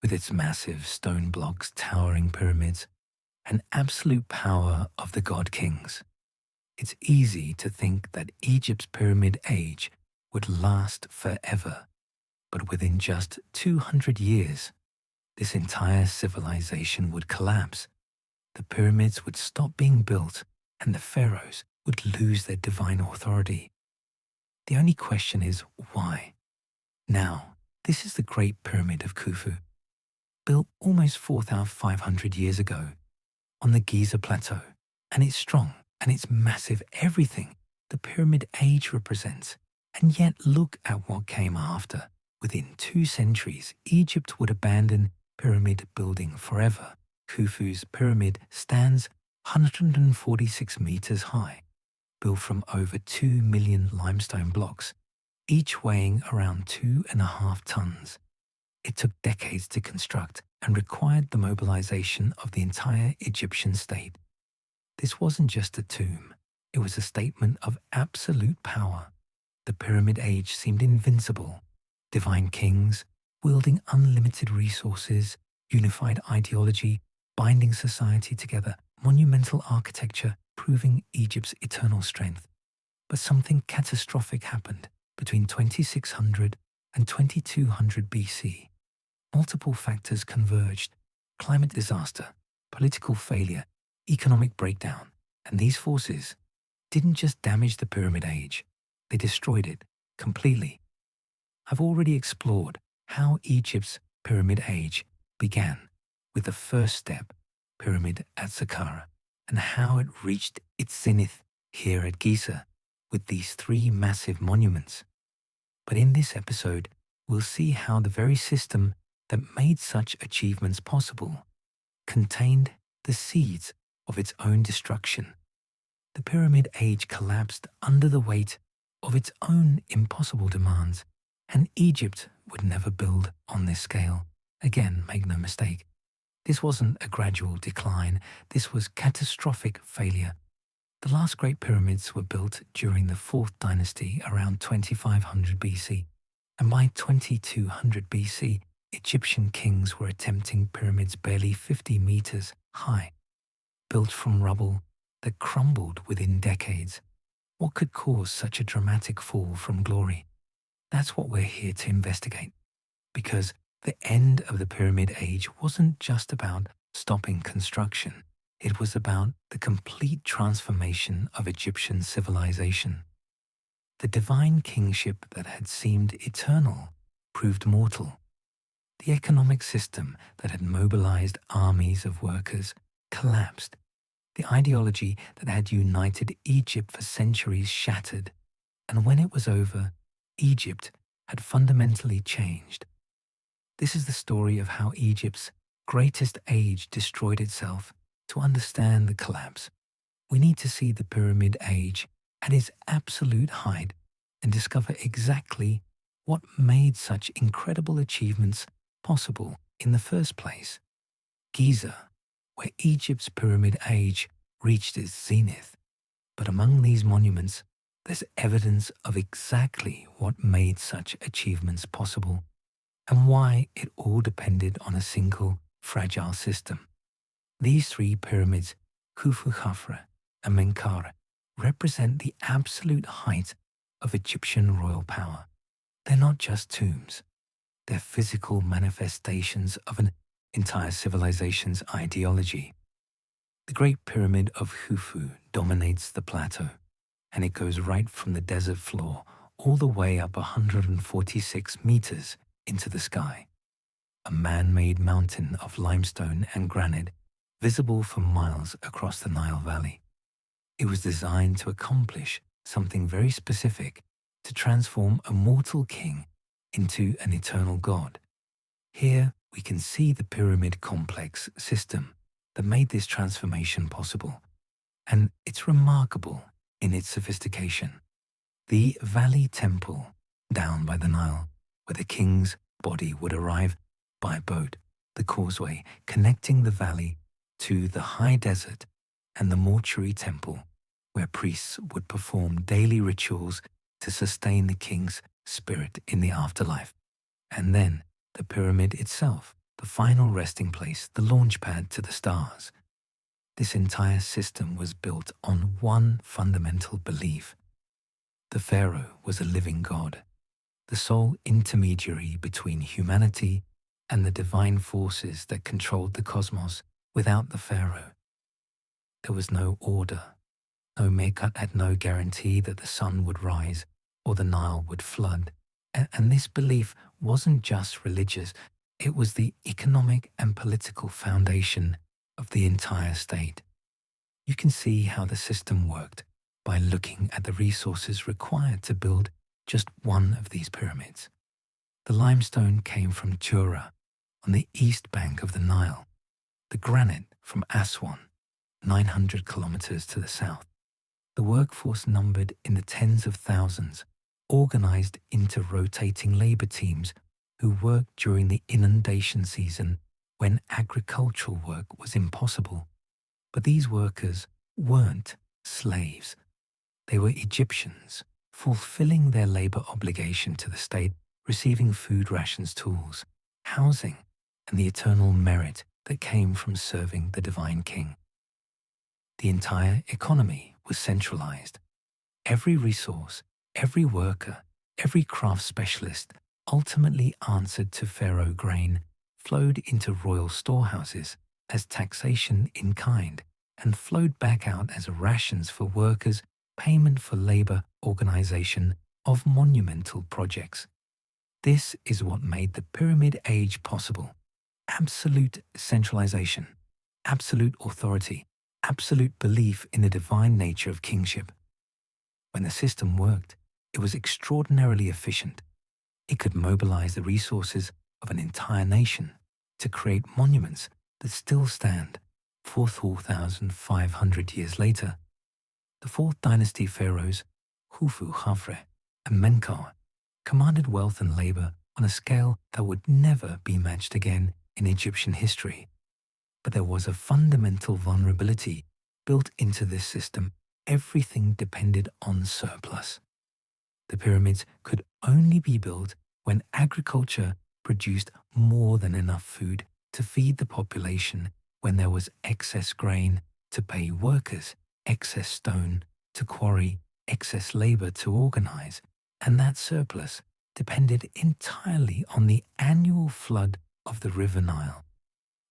with its massive stone blocks, towering pyramids, and absolute power of the god kings. It's easy to think that Egypt's pyramid age would last forever, but within just 200 years, this entire civilization would collapse. The pyramids would stop being built, and the pharaohs would lose their divine authority. The only question is why? Now, this is the Great Pyramid of Khufu, built almost 4,500 years ago on the Giza Plateau, and it's strong and it's massive, everything the pyramid age represents. And yet look at what came after. Within 2 centuries, Egypt would abandon pyramid building forever. Khufu's pyramid stands 146 meters high, built from over 2 million limestone blocks, each weighing around 2.5 tons. It took decades to construct and required the mobilization of the entire Egyptian state. This wasn't just a tomb, it was a statement of absolute power. The pyramid age seemed invincible. Divine kings, wielding unlimited resources, unified ideology, binding society together, monumental architecture, proving Egypt's eternal strength. But something catastrophic happened between 2600 and 2200 BC. Multiple factors converged: climate disaster, political failure, economic breakdown. And these forces didn't just damage the pyramid age, they destroyed it completely. I've already explored how Egypt's pyramid age began with the first step, Pyramid at Saqqara, and how it reached its zenith here at Giza with these 3 massive monuments. But in this episode, we'll see how the very system that made such achievements possible contained the seeds of its own destruction. The pyramid age collapsed under the weight of its own impossible demands, and Egypt would never build on this scale. Again, make no mistake, this wasn't a gradual decline, this was catastrophic failure. The last great pyramids were built during the 4th dynasty around 2500 BC, and by 2200 BC, Egyptian kings were attempting pyramids barely 50 meters high, built from rubble that crumbled within decades. What could cause such a dramatic fall from glory? That's what we're here to investigate, because the end of the pyramid age wasn't just about stopping construction. It was about the complete transformation of Egyptian civilization. The divine kingship that had seemed eternal proved mortal. The economic system that had mobilized armies of workers collapsed. The ideology that had united Egypt for centuries shattered. And when it was over, Egypt had fundamentally changed. This is the story of how Egypt's greatest age destroyed itself. To understand the collapse, we need to see the pyramid age at its absolute height and discover exactly what made such incredible achievements possible in the first place. Giza, where Egypt's pyramid age reached its zenith. But among these monuments, there's evidence of exactly what made such achievements possible and why it all depended on a single, fragile system. These 3 pyramids, Khufu Khafra and Menkaure, represent the absolute height of Egyptian royal power. They're not just tombs. They're physical manifestations of an entire civilization's ideology. The Great Pyramid of Khufu dominates the plateau, and it goes right from the desert floor all the way up 146 meters into the sky. A man-made mountain of limestone and granite visible for miles across the Nile Valley. It was designed to accomplish something very specific, to transform a mortal king into an eternal god. Here we can see the pyramid complex system that made this transformation possible, and it's remarkable in its sophistication. The Valley Temple, down by the Nile, where the king's body would arrive by boat, the causeway connecting the valley to the high desert, and the mortuary temple, where priests would perform daily rituals to sustain the king's spirit in the afterlife. And then the pyramid itself, the final resting place, the launch pad to the stars. This entire system was built on one fundamental belief. The pharaoh was a living god, the sole intermediary between humanity and the divine forces that controlled the cosmos. Without the pharaoh, there was no order. No Mekat had no guarantee that the sun would rise or the Nile would flood. And this belief wasn't just religious, it was the economic and political foundation of the entire state. You can see how the system worked by looking at the resources required to build just one of these pyramids. The limestone came from Jura on the east bank of the Nile, the granite from Aswan, 900 kilometers to the south. The workforce numbered in the tens of thousands, organized into rotating labor teams who worked during the inundation season when agricultural work was impossible. But these workers weren't slaves. They were Egyptians, fulfilling their labor obligation to the state, receiving food rations, tools, housing, and the eternal merit that came from serving the divine king. The entire economy was centralized. Every resource, every worker, every craft specialist ultimately answered to pharaoh. Grain flowed into royal storehouses as taxation in kind and flowed back out as rations for workers, payment for labor, organization of monumental projects. This is what made the Pyramid Age possible. Absolute centralization, absolute authority, absolute belief in the divine nature of kingship. When the system worked, it was extraordinarily efficient. It could mobilize the resources of an entire nation to create monuments that still stand 4,500 years later. The fourth dynasty pharaohs, Khufu, Khafre, and Menkaure, commanded wealth and labor on a scale that would never be matched again in Egyptian history. But there was a fundamental vulnerability built into this system. Everything depended on surplus. The pyramids could only be built when agriculture produced more than enough food to feed the population, when there was excess grain to pay workers, excess stone to quarry, excess labor to organize, and that surplus depended entirely on the annual flood of the River Nile.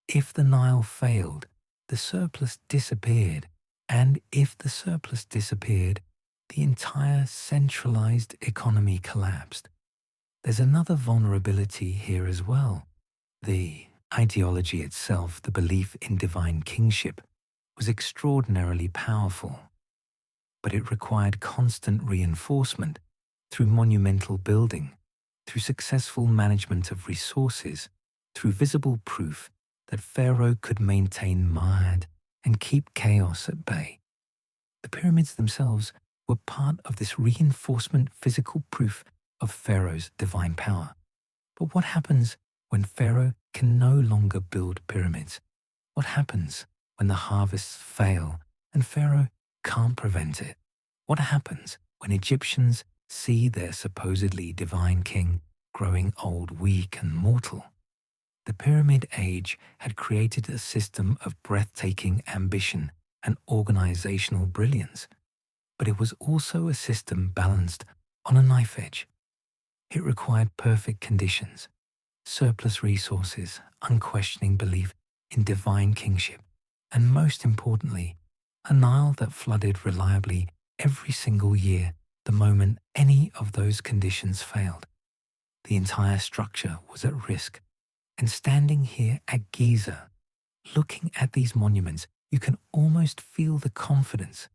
If the Nile failed, the surplus disappeared, and if the surplus disappeared, the entire centralized economy collapsed. There's another vulnerability here as well. The ideology itself, the belief in divine kingship, was extraordinarily powerful, but it required constant reinforcement through monumental building, through successful management of resources, through visible proof that Pharaoh could maintain Ma'at and keep chaos at bay. The pyramids themselves were part of this reinforcement, physical proof of Pharaoh's divine power. But what happens when Pharaoh can no longer build pyramids? What happens when the harvests fail and Pharaoh can't prevent it? What happens when Egyptians see their supposedly divine king growing old, weak, and mortal? The Pyramid Age had created a system of breathtaking ambition and organizational brilliance, but it was also a system balanced on a knife edge. It required perfect conditions, surplus resources, unquestioning belief in divine kingship, and most importantly, a Nile that flooded reliably every single year the moment any of those conditions failed. The entire structure was at risk. And standing here at Giza, looking at these monuments, you can almost feel the confidence,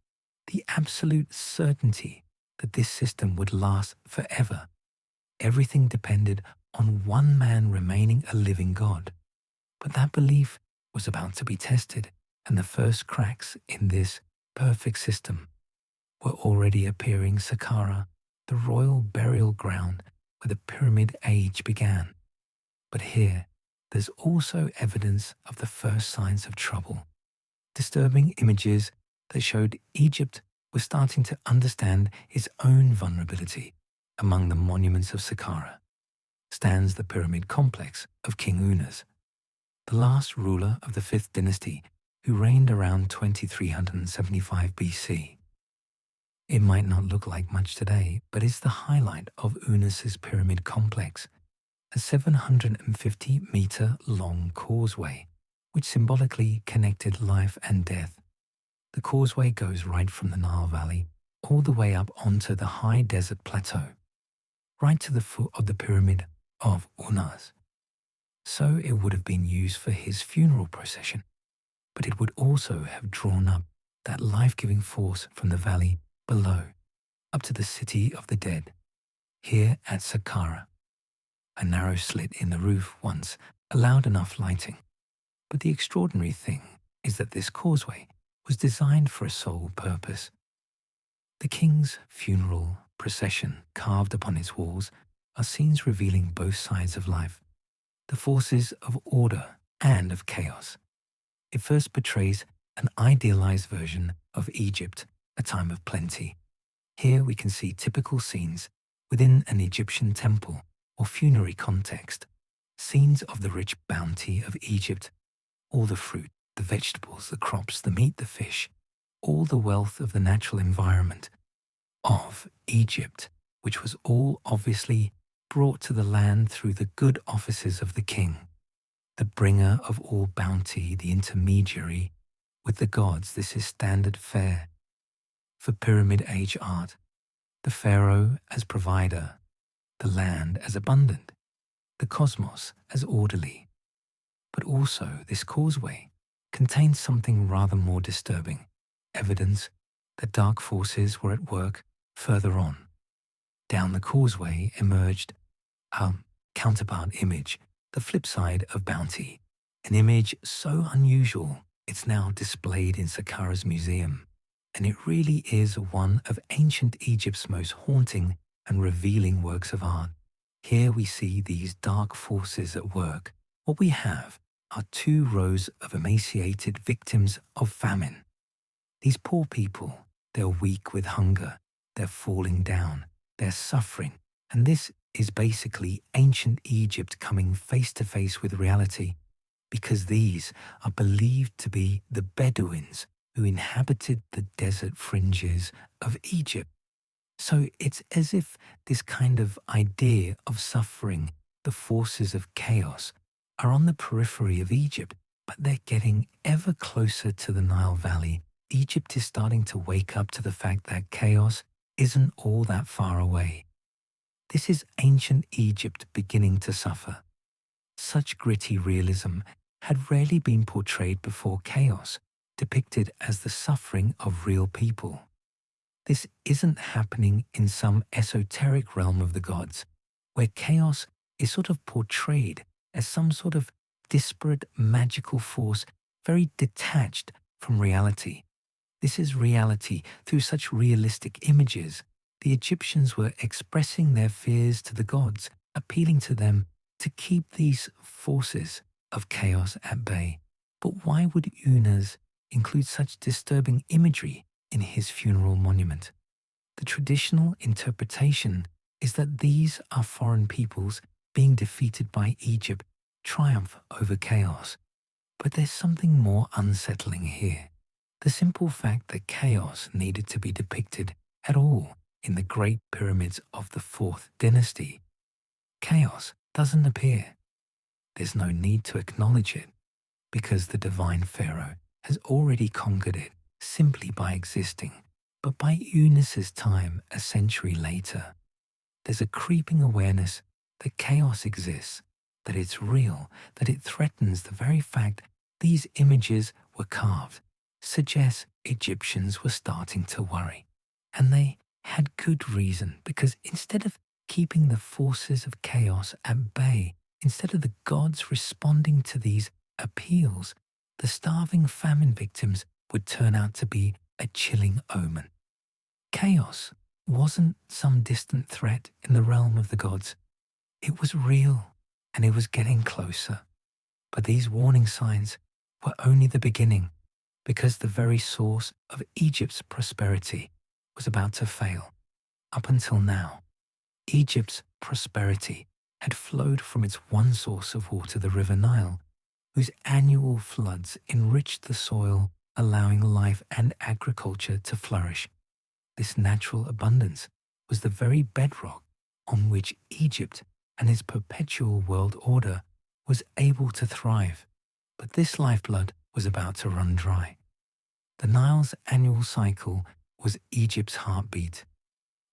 the absolute certainty that this system would last forever. Everything depended on one man remaining a living God. But that belief was about to be tested, and the first cracks in this perfect system were already appearing. Saqqara, the royal burial ground where the Pyramid Age began. But here, there's also evidence of the first signs of trouble. Disturbing images that showed Egypt was starting to understand its own vulnerability. Among the monuments of Saqqara stands the pyramid complex of King Unas, the last ruler of the 5th dynasty who reigned around 2375 BC. It might not look like much today, but is the highlight of Unis's pyramid complex, a 750-meter long causeway which symbolically connected life and death. The causeway goes right from the Nile Valley all the way up onto the high desert plateau, right to the foot of the pyramid of Unas. So it would have been used for his funeral procession, but it would also have drawn up that life-giving force from the valley below, up to the city of the dead, here at Saqqara. A narrow slit in the roof once allowed enough lighting, but the extraordinary thing is that this causeway was designed for a sole purpose. The king's funeral procession carved upon its walls are scenes revealing both sides of life, the forces of order and of chaos. It first portrays an idealized version of Egypt, a time of plenty. Here we can see typical scenes within an Egyptian temple or funerary context, scenes of the rich bounty of Egypt, all the fruit, the vegetables, the crops, the meat, the fish, all the wealth of the natural environment of Egypt, which was all obviously brought to the land through the good offices of the king, the bringer of all bounty, the intermediary with the gods. This is standard fare for Pyramid Age art, the pharaoh as provider, the land as abundant, the cosmos as orderly. But also this causeway contains something rather more disturbing, evidence that dark forces were at work further on. Down the causeway emerged a counterpart image, the flip side of bounty, an image so unusual it's now displayed in Saqqara's museum. And it really is one of ancient Egypt's most haunting and revealing works of art. Here we see these dark forces at work. What we have are 2 rows of emaciated victims of famine. These poor people, they're weak with hunger, they're falling down, they're suffering, and this is basically ancient Egypt coming face to face with reality, because these are believed to be the Bedouins who inhabited the desert fringes of Egypt. So it's as if this kind of idea of suffering, the forces of chaos, are on the periphery of Egypt, but they're getting ever closer to the Nile Valley. Egypt is starting to wake up to the fact that chaos isn't all that far away. This is ancient Egypt beginning to suffer. Such gritty realism had rarely been portrayed before. Chaos depicted as the suffering of real people. This isn't happening in some esoteric realm of the gods, where chaos is sort of portrayed as some sort of disparate magical force, very detached from reality. This is reality through such realistic images. The Egyptians were expressing their fears to the gods, appealing to them to keep these forces of chaos at bay. But why would Unas include such disturbing imagery in his funeral monument? The traditional interpretation is that these are foreign peoples being defeated by Egypt, triumph over chaos. But there's something more unsettling here. The simple fact that chaos needed to be depicted at all in the Great Pyramids of the 4th dynasty. Chaos doesn't appear. There's no need to acknowledge it, because the divine pharaoh has already conquered it simply by existing. But by Unis's time, a century later, there's a creeping awareness that chaos exists, that it's real, that it threatens the very fact these images were carved, suggests Egyptians were starting to worry. And they had good reason, because instead of keeping the forces of chaos at bay, instead of the gods responding to these appeals, the starving famine victims would turn out to be a chilling omen. Chaos wasn't some distant threat in the realm of the gods. It was real, and it was getting closer. But these warning signs were only the beginning, because the very source of Egypt's prosperity was about to fail. Up until now, Egypt's prosperity had flowed from its one source of water, the River Nile. whose annual floods enriched the soil, allowing life and agriculture to flourish. This natural abundance was the very bedrock on which Egypt and its perpetual world order was able to thrive. But this lifeblood was about to run dry. The Nile's annual cycle was Egypt's heartbeat.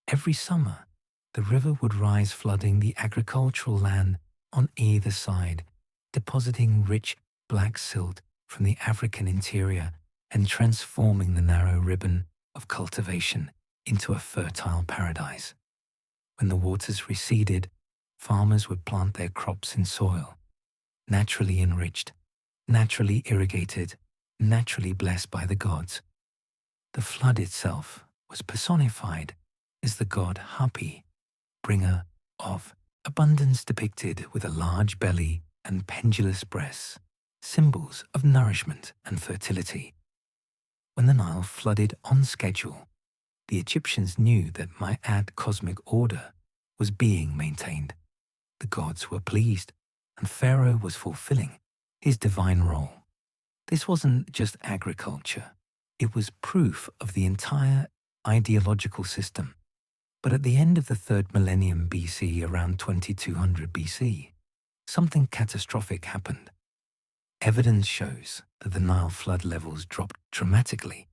Every summer, the river would rise, flooding the agricultural land on either side, depositing rich black silt from the African interior and transforming the narrow ribbon of cultivation into a fertile paradise. When the waters receded, farmers would plant their crops in soil, naturally enriched, naturally irrigated, naturally blessed by the gods. The flood itself was personified as the god Hapi, bringer of abundance, depicted with a large belly and pendulous breasts, symbols of nourishment and fertility. When the Nile flooded on schedule, the Egyptians knew that Ma'at cosmic order was being maintained. The gods were pleased, and Pharaoh was fulfilling his divine role. This wasn't just agriculture, it was proof of the entire ideological system. But at the end of the 3rd millennium BC, around 2200 BC, something catastrophic happened. Evidence shows that the Nile flood levels dropped dramatically.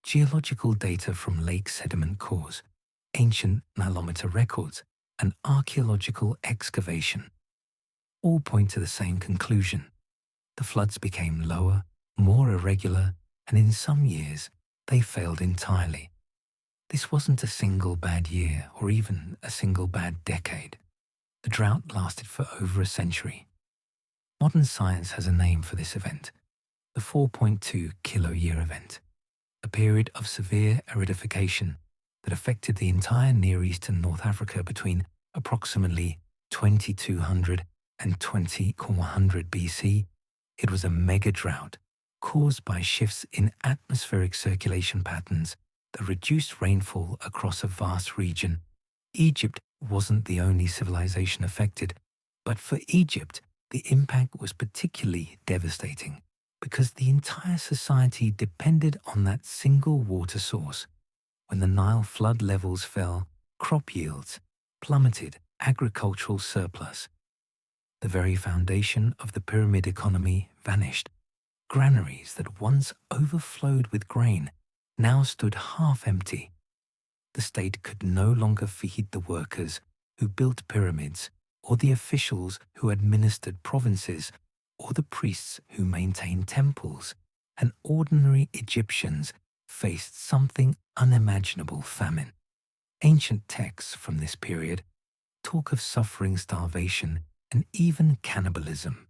Geological data from lake sediment cores, ancient Nilometer records, and archaeological excavation all point to the same conclusion. The floods became lower, more irregular, and in some years they failed entirely. This wasn't a single bad year or even a single bad decade. The drought lasted for over a century. Modern science has a name for this event, the 4.2 kilo-year event, a period of severe aridification that affected the entire Near East and North Africa between approximately 2200 and 2400 BC. It was a mega drought caused by shifts in atmospheric circulation patterns that reduced rainfall across a vast region. Egypt wasn't the only civilization affected, but for Egypt, the impact was particularly devastating because the entire society depended on that single water source. When the Nile flood levels fell, crop yields plummeted, agricultural surplus. The very foundation of the pyramid economy vanished. Granaries that once overflowed with grain now stood half empty. The state could no longer feed the workers who built pyramids, or the officials who administered provinces, or the priests who maintained temples, and ordinary Egyptians faced something unimaginable: famine. Ancient texts from this period talk of suffering, starvation, and even cannibalism,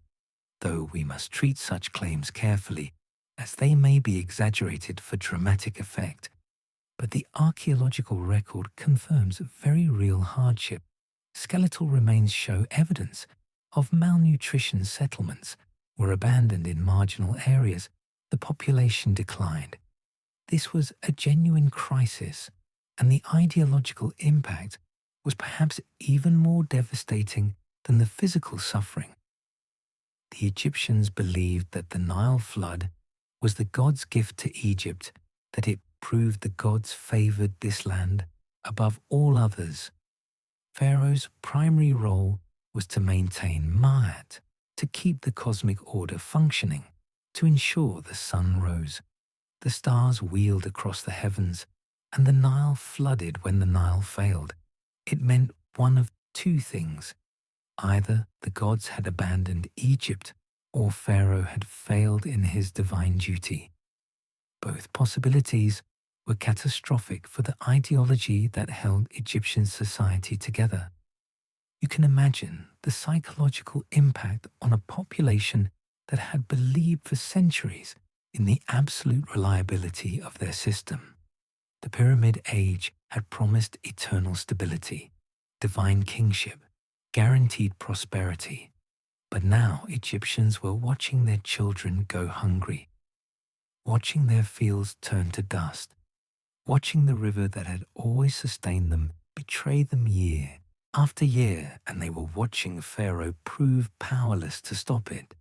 though we must treat such claims carefully, as they may be exaggerated for dramatic effect. But the archaeological record confirms very real hardship. Skeletal remains show evidence of malnutrition. Settlements were abandoned in marginal areas. The population declined. This was a genuine crisis, and the ideological impact was perhaps even more devastating than the physical suffering. The Egyptians believed that the Nile flood was the gods' gift to Egypt, that it proved the gods favored this land above all others. Pharaoh's primary role was to maintain Ma'at, to keep the cosmic order functioning, to ensure the sun rose, the stars wheeled across the heavens, and the Nile flooded when the Nile failed. It meant one of two things: either the gods had abandoned Egypt, or Pharaoh had failed in his divine duty. Both possibilities were catastrophic for the ideology that held Egyptian society together. You can imagine the psychological impact on a population that had believed for centuries in the absolute reliability of their system. The Pyramid Age had promised eternal stability, divine kingship, guaranteed prosperity. But now Egyptians were watching their children go hungry, watching their fields turn to dust, watching the river that had always sustained them betray them year after year, and they were watching Pharaoh prove powerless to stop it.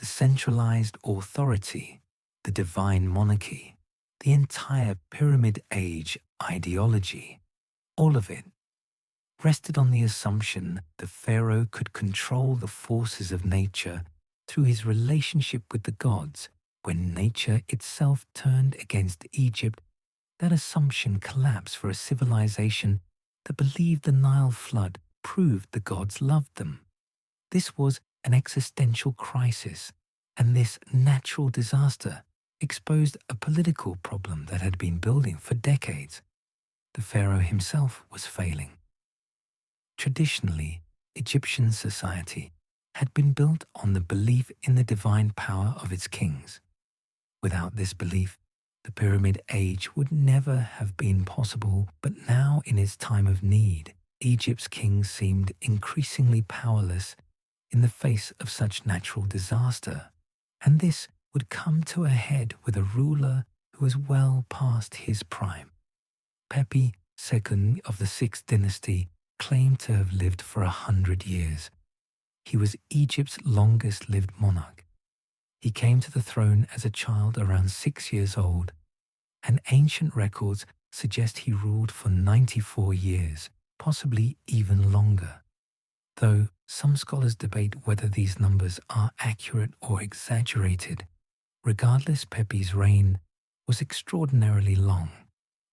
the centralized authority, the divine monarchy, the entire Pyramid Age ideology, all of it rested on the assumption the pharaoh could control the forces of nature through his relationship with the gods. When nature itself turned against Egypt, that assumption collapsed for a civilization that believed the Nile flood proved the gods loved them. This was an existential crisis, and this natural disaster exposed a political problem that had been building for decades. The pharaoh himself was failing. Traditionally, Egyptian society had been built on the belief in the divine power of its kings. Without this belief, the Pyramid Age would never have been possible, but now in its time of need, Egypt's kings seemed increasingly powerless in the face of such natural disaster, and this would come to a head with a ruler who was well past his prime. Pepi II of the 6th dynasty claimed to have lived for 100 years. He was Egypt's longest-lived monarch. He came to the throne as a child around 6 years old, and ancient records suggest he ruled for 94 years, possibly even longer. Though some scholars debate whether these numbers are accurate or exaggerated, regardless, Pepi's reign was extraordinarily long,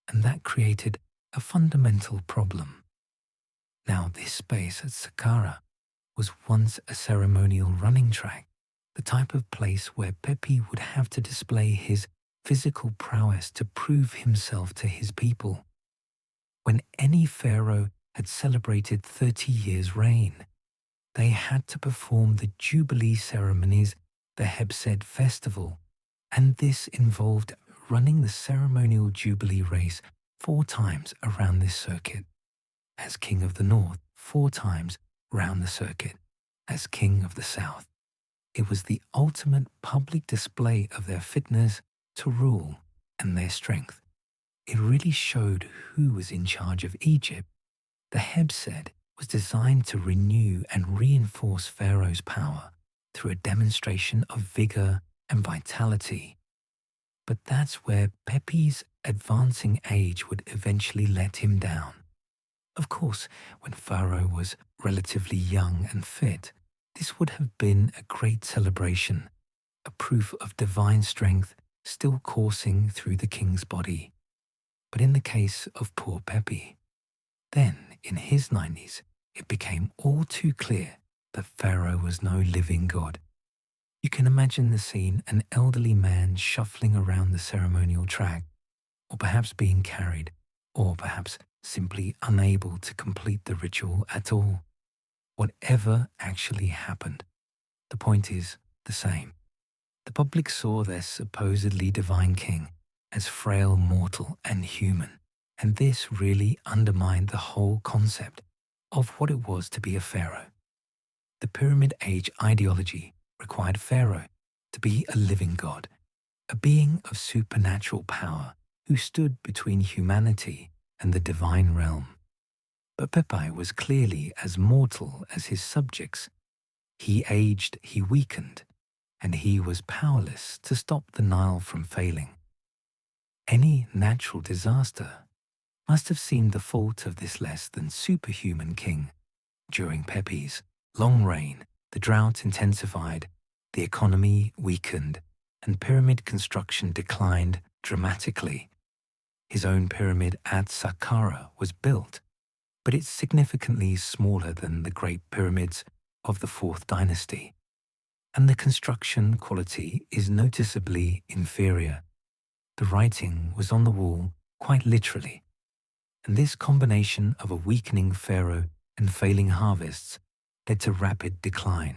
and that created a fundamental problem. Now, this space at Saqqara was once a ceremonial running track, the type of place where Pepi would have to display his physical prowess to prove himself to his people. When any pharaoh had celebrated 30 years' reign, they had to perform the Jubilee ceremonies, the Hebsed festival, and this involved running the ceremonial Jubilee race 4 times around this circuit. As King of the North, 4 times round the circuit. As King of the South. It was the ultimate public display of their fitness to rule and their strength. It really showed who was in charge of Egypt. The Hebsed was designed to renew and reinforce Pharaoh's power through a demonstration of vigor and vitality. But that's where Pepi's advancing age would eventually let him down. Of course, when Pharaoh was relatively young and fit, this would have been a great celebration, a proof of divine strength still coursing through the king's body. But in the case of poor Pepi, then in his 90s, it became all too clear that Pharaoh was no living god. You can imagine the scene: an elderly man shuffling around the ceremonial track, or perhaps being carried, or perhaps simply unable to complete the ritual at all. Whatever actually happened, the point is the same. The public saw their supposedly divine king as frail, mortal, and human, and this really undermined the whole concept of what it was to be a pharaoh. The Pyramid Age ideology required Pharaoh to be a living god, a being of supernatural power who stood between humanity and the divine realm. But Pepi was clearly as mortal as his subjects. He aged, he weakened, and he was powerless to stop the Nile from failing. Any natural disaster must have seemed the fault of this less than superhuman king. During Pepi's long reign, the drought intensified, the economy weakened, and pyramid construction declined dramatically. His own pyramid at Saqqara was built, but it's significantly smaller than the Great Pyramids of the 4th dynasty, and the construction quality is noticeably inferior. The writing was on the wall, quite literally, and this combination of a weakening pharaoh and failing harvests led to rapid decline.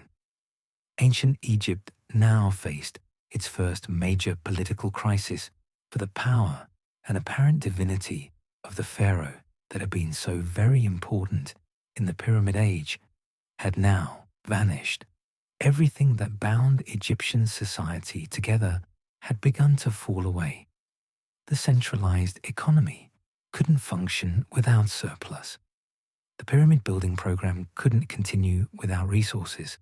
Ancient Egypt now faced its first major political crisis, for the power and apparent divinity of the pharaoh that had been so very important in the Pyramid Age had now vanished. Everything that bound Egyptian society together had begun to fall away. The centralized economy couldn't function without surplus. The pyramid building program couldn't continue without resources,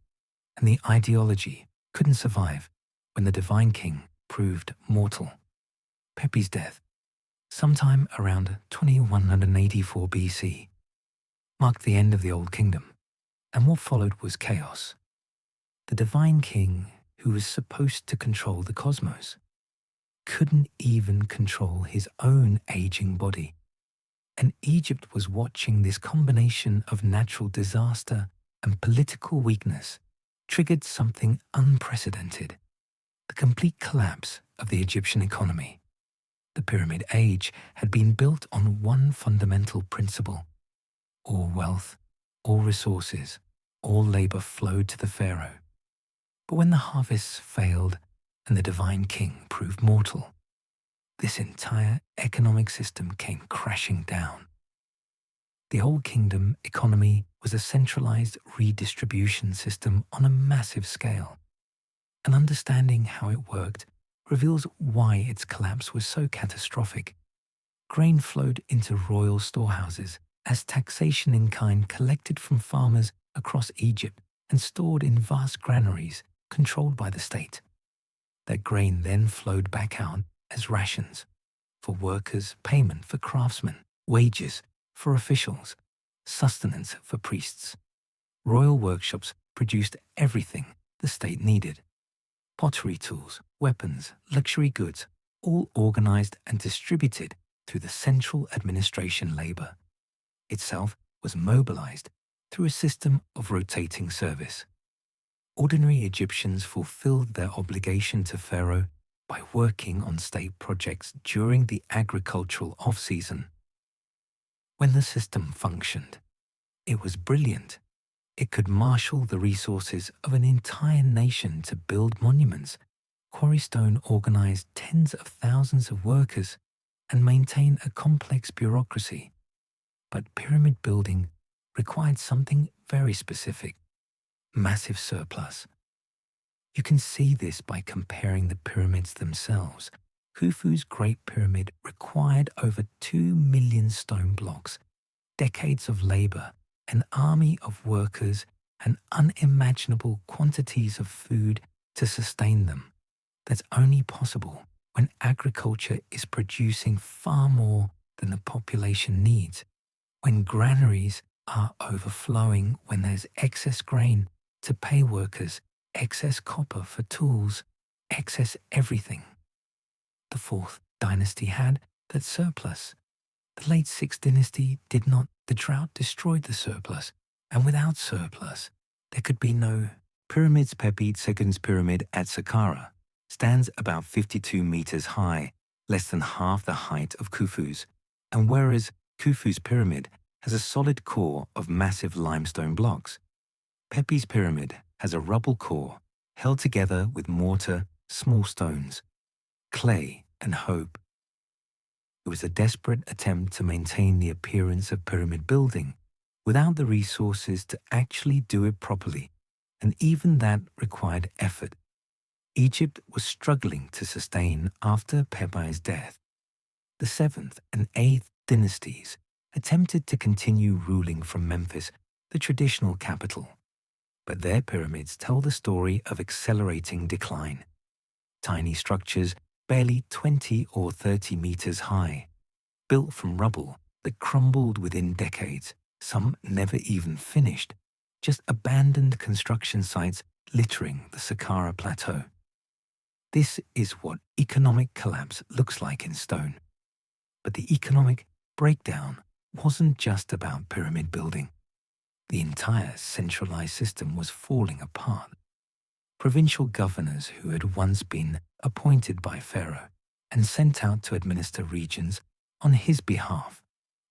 and the ideology couldn't survive when the divine king proved mortal. Pepi's death, sometime around 2184 BC, marked the end of the Old Kingdom, and what followed was chaos. The divine king, who was supposed to control the cosmos, couldn't even control his own aging body. And Egypt was watching this combination of natural disaster and political weakness triggered something unprecedented: the complete collapse of the Egyptian economy. The Pyramid Age had been built on one fundamental principle: all wealth, all resources, all labor flowed to the pharaoh. But when the harvests failed and the divine king proved mortal, this entire economic system came crashing down. The Old Kingdom economy was a centralized redistribution system on a massive scale, and understanding how it worked reveals why its collapse was so catastrophic. Grain flowed into royal storehouses as taxation in kind collected from farmers across Egypt and stored in vast granaries controlled by the state. That grain then flowed back out as rations for workers, payment for craftsmen, wages for officials, sustenance for priests. Royal workshops produced everything the state needed: pottery tools, weapons, luxury goods, all organized and distributed through the central administration. Labor itself was mobilized through a system of rotating service. Ordinary Egyptians fulfilled their obligation to Pharaoh by working on state projects during the agricultural off-season. When the system functioned, it was brilliant. It could marshal the resources of an entire nation to build monuments, quarry stone, organize tens of thousands of workers, and maintain a complex bureaucracy. But pyramid building required something very specific: massive surplus. You can see this by comparing the pyramids themselves. Khufu's Great Pyramid required over 2 million stone blocks, decades of labor, an army of workers, and unimaginable quantities of food to sustain them. That's only possible when agriculture is producing far more than the population needs, when granaries are overflowing, when there's excess grain to pay workers, excess copper for tools, excess everything. The Fourth Dynasty had that surplus. The late Sixth Dynasty did not. The drought destroyed the surplus, and without surplus, there could be no. Pyramids. Pepi II's pyramid at Saqqara stands about 52 meters high, less than half the height of Khufu's, and whereas Khufu's pyramid has a solid core of massive limestone blocks, Pepi's pyramid has a rubble core held together with mortar, small stones, clay, and hope. It was a desperate attempt to maintain the appearance of pyramid building without the resources to actually do it properly, and even that required effort. Egypt was struggling to sustain after Pepi's death. The 7th and 8th dynasties attempted to continue ruling from Memphis, the traditional capital, but their pyramids tell the story of accelerating decline. Tiny structures barely 20 or 30 meters high, built from rubble that crumbled within decades, some never even finished, just abandoned construction sites littering the Saqqara Plateau. This is what economic collapse looks like in stone. But the economic breakdown wasn't just about pyramid building. The entire centralized system was falling apart. Provincial governors who had once been appointed by Pharaoh and sent out to administer regions on his behalf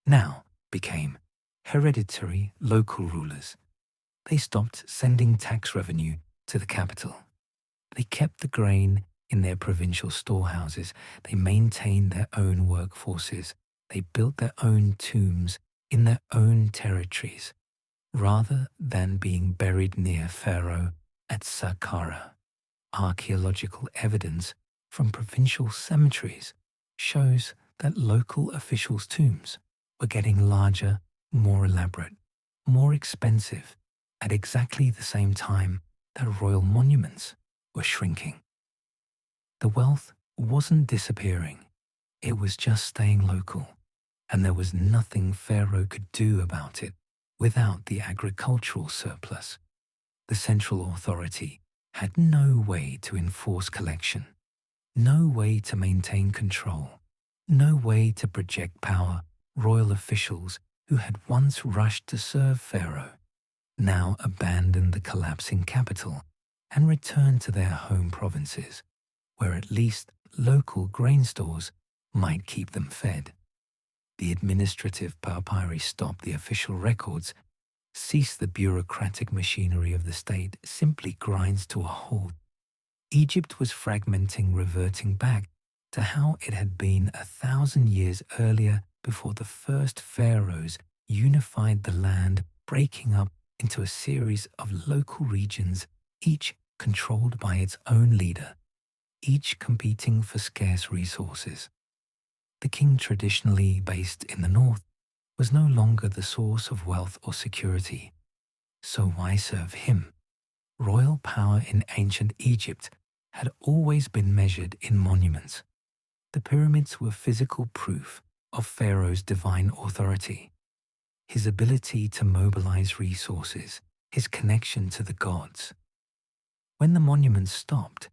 now became hereditary local rulers. They stopped sending tax revenue to the capital. They kept the grain in their provincial storehouses. They maintained their own workforces. They built their own tombs in their own territories, rather than being buried near Pharaoh at Saqqara. Archaeological evidence from provincial cemeteries shows that local officials' tombs were getting larger, more elaborate, more expensive, at exactly the same time that royal monuments were shrinking. The wealth wasn't disappearing, it was just staying local, and there was nothing Pharaoh could do about it without the agricultural surplus. The central authority had no way to enforce collection, no way to maintain control, no way to project power. Royal officials who had once rushed to serve Pharaoh now abandoned the collapsing capital and returned to their home provinces, where at least local grain stores might keep them fed. The administrative papyri stopped the official records, ceased the bureaucratic machinery of the state simply grinds to a halt. Egypt was fragmenting, reverting back to how it had been 1,000 years earlier before the first pharaohs unified the land, breaking up into a series of local regions, each controlled by its own leader, each competing for scarce resources. The king, traditionally based in the north, was no longer the source of wealth or security. So why serve him? Royal power in ancient Egypt had always been measured in monuments. The pyramids were physical proof of Pharaoh's divine authority, his ability to mobilize resources, his connection to the gods. When the monuments stopped,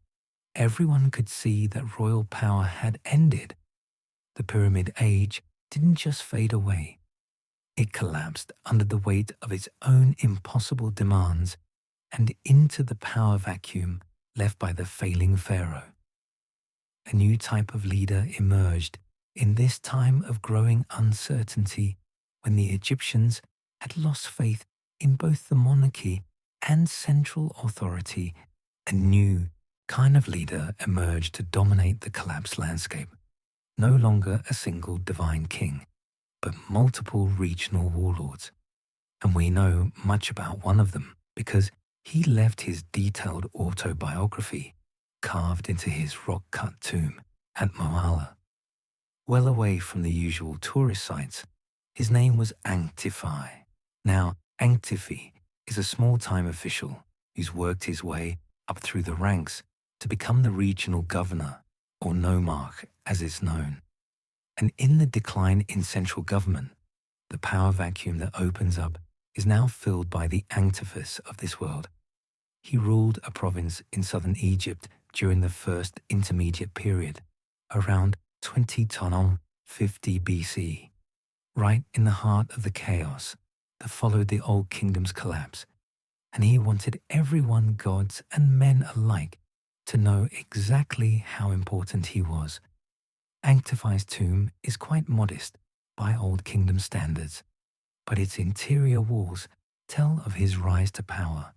everyone could see that royal power had ended. The Pyramid Age didn't just fade away. It collapsed under the weight of its own impossible demands and into the power vacuum left by the failing pharaoh. A new type of leader emerged in this time of growing uncertainty, when the Egyptians had lost faith in both the monarchy and central authority. A new kind of leader emerged to dominate the collapsed landscape. No longer a single divine king, but multiple regional warlords. And we know much about one of them because he left his detailed autobiography carved into his rock-cut tomb at Moala. Well away from the usual tourist sites, his name was Anktifi. Now, Anktifi is a small-time official who's worked his way up through the ranks to become the regional governor, or nomarch as it's known. And in the decline in central government, the power vacuum that opens up is now filled by the Antiphas of this world. He ruled a province in southern Egypt during the first intermediate period, around 2050 BC, right in the heart of the chaos that followed the Old Kingdom's collapse. And he wanted everyone, gods and men alike, to know exactly how important he was. Anktifi's tomb is quite modest by Old Kingdom standards, but its interior walls tell of his rise to power.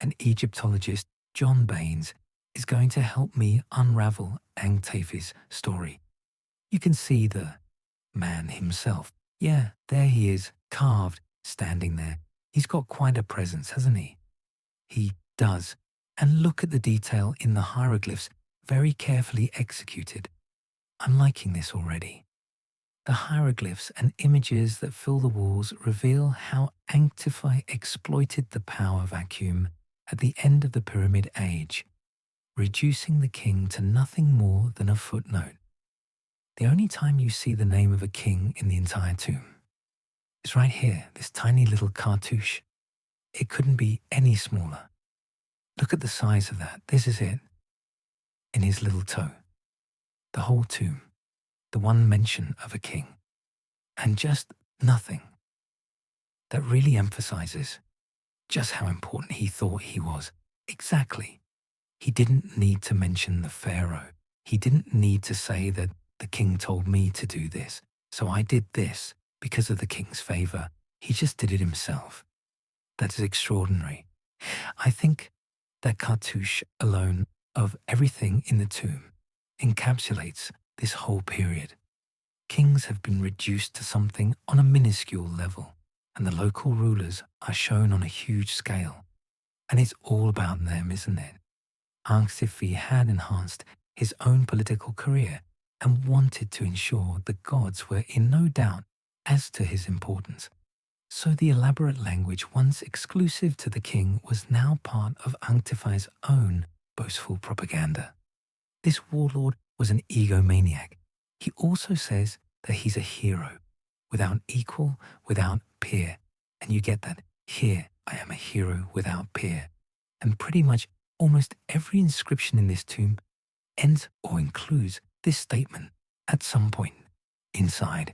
And Egyptologist John Baines is going to help me unravel Anktifi's story. You can see the man himself. Yeah, there he is, carved, standing there. He's got quite a presence, hasn't he? He does. And look at the detail in the hieroglyphs, very carefully executed. I'm liking this already. The hieroglyphs and images that fill the walls reveal how Anktifi exploited the power vacuum at the end of the Pyramid Age, reducing the king to nothing more than a footnote. The only time you see the name of a king in the entire tomb is right here, this tiny little cartouche. It couldn't be any smaller. Look at the size of that. This is it. In his little toe. The whole tomb. The one mention of a king. And just nothing. That really emphasizes just how important he thought he was. Exactly. He didn't need to mention the pharaoh. He didn't need to say that the king told me to do this, so I did this because of the king's favor. He just did it himself. That is extraordinary. I think that cartouche alone of everything in the tomb encapsulates this whole period. Kings have been reduced to something on a minuscule level, and the local rulers are shown on a huge scale. And it's all about them, isn't it? Anktifi had enhanced his own political career and wanted to ensure the gods were in no doubt as to his importance. So the elaborate language once exclusive to the king was now part of Anktifi's own boastful propaganda. This warlord was an egomaniac. He also says that he's a hero, without equal, without peer. And you get that. Here, I am a hero without peer. And pretty much almost every inscription in this tomb ends or includes this statement at some point inside.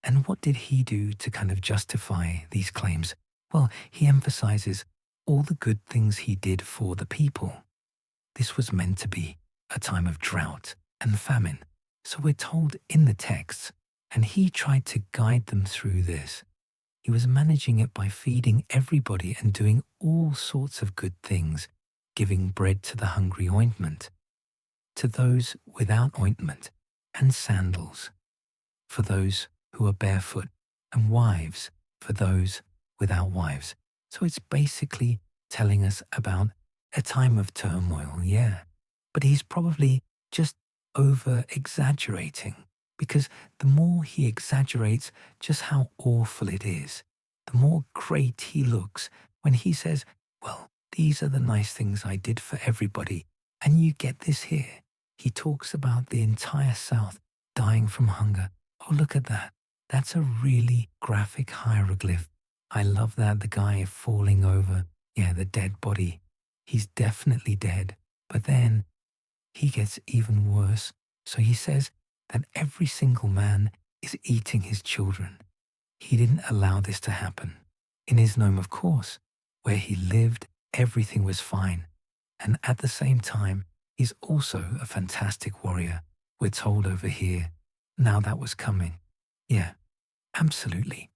And what did he do to kind of justify these claims? Well, he emphasizes all the good things he did for the people. This was meant to be a time of drought and famine. So we're told in the texts, and he tried to guide them through this. He was managing it by feeding everybody and doing all sorts of good things, giving bread to the hungry, ointment to those without ointment, and sandals for those who are barefoot, and wives for those without wives. So it's basically telling us about a time of turmoil, yeah. But he's probably just over-exaggerating, because the more he exaggerates just how awful it is, the more great he looks when he says, well, these are the nice things I did for everybody. And you get this here. He talks about the entire South dying from hunger. Oh, look at that. That's a really graphic hieroglyph. I love that. The guy falling over. Yeah, the dead body. He's definitely dead. But then he gets even worse. So he says that every single man is eating his children. He didn't allow this to happen. In his Nome, of course, where he lived, everything was fine. And at the same time, he's also a fantastic warrior. We're told over here. Now that was coming. Yeah, absolutely.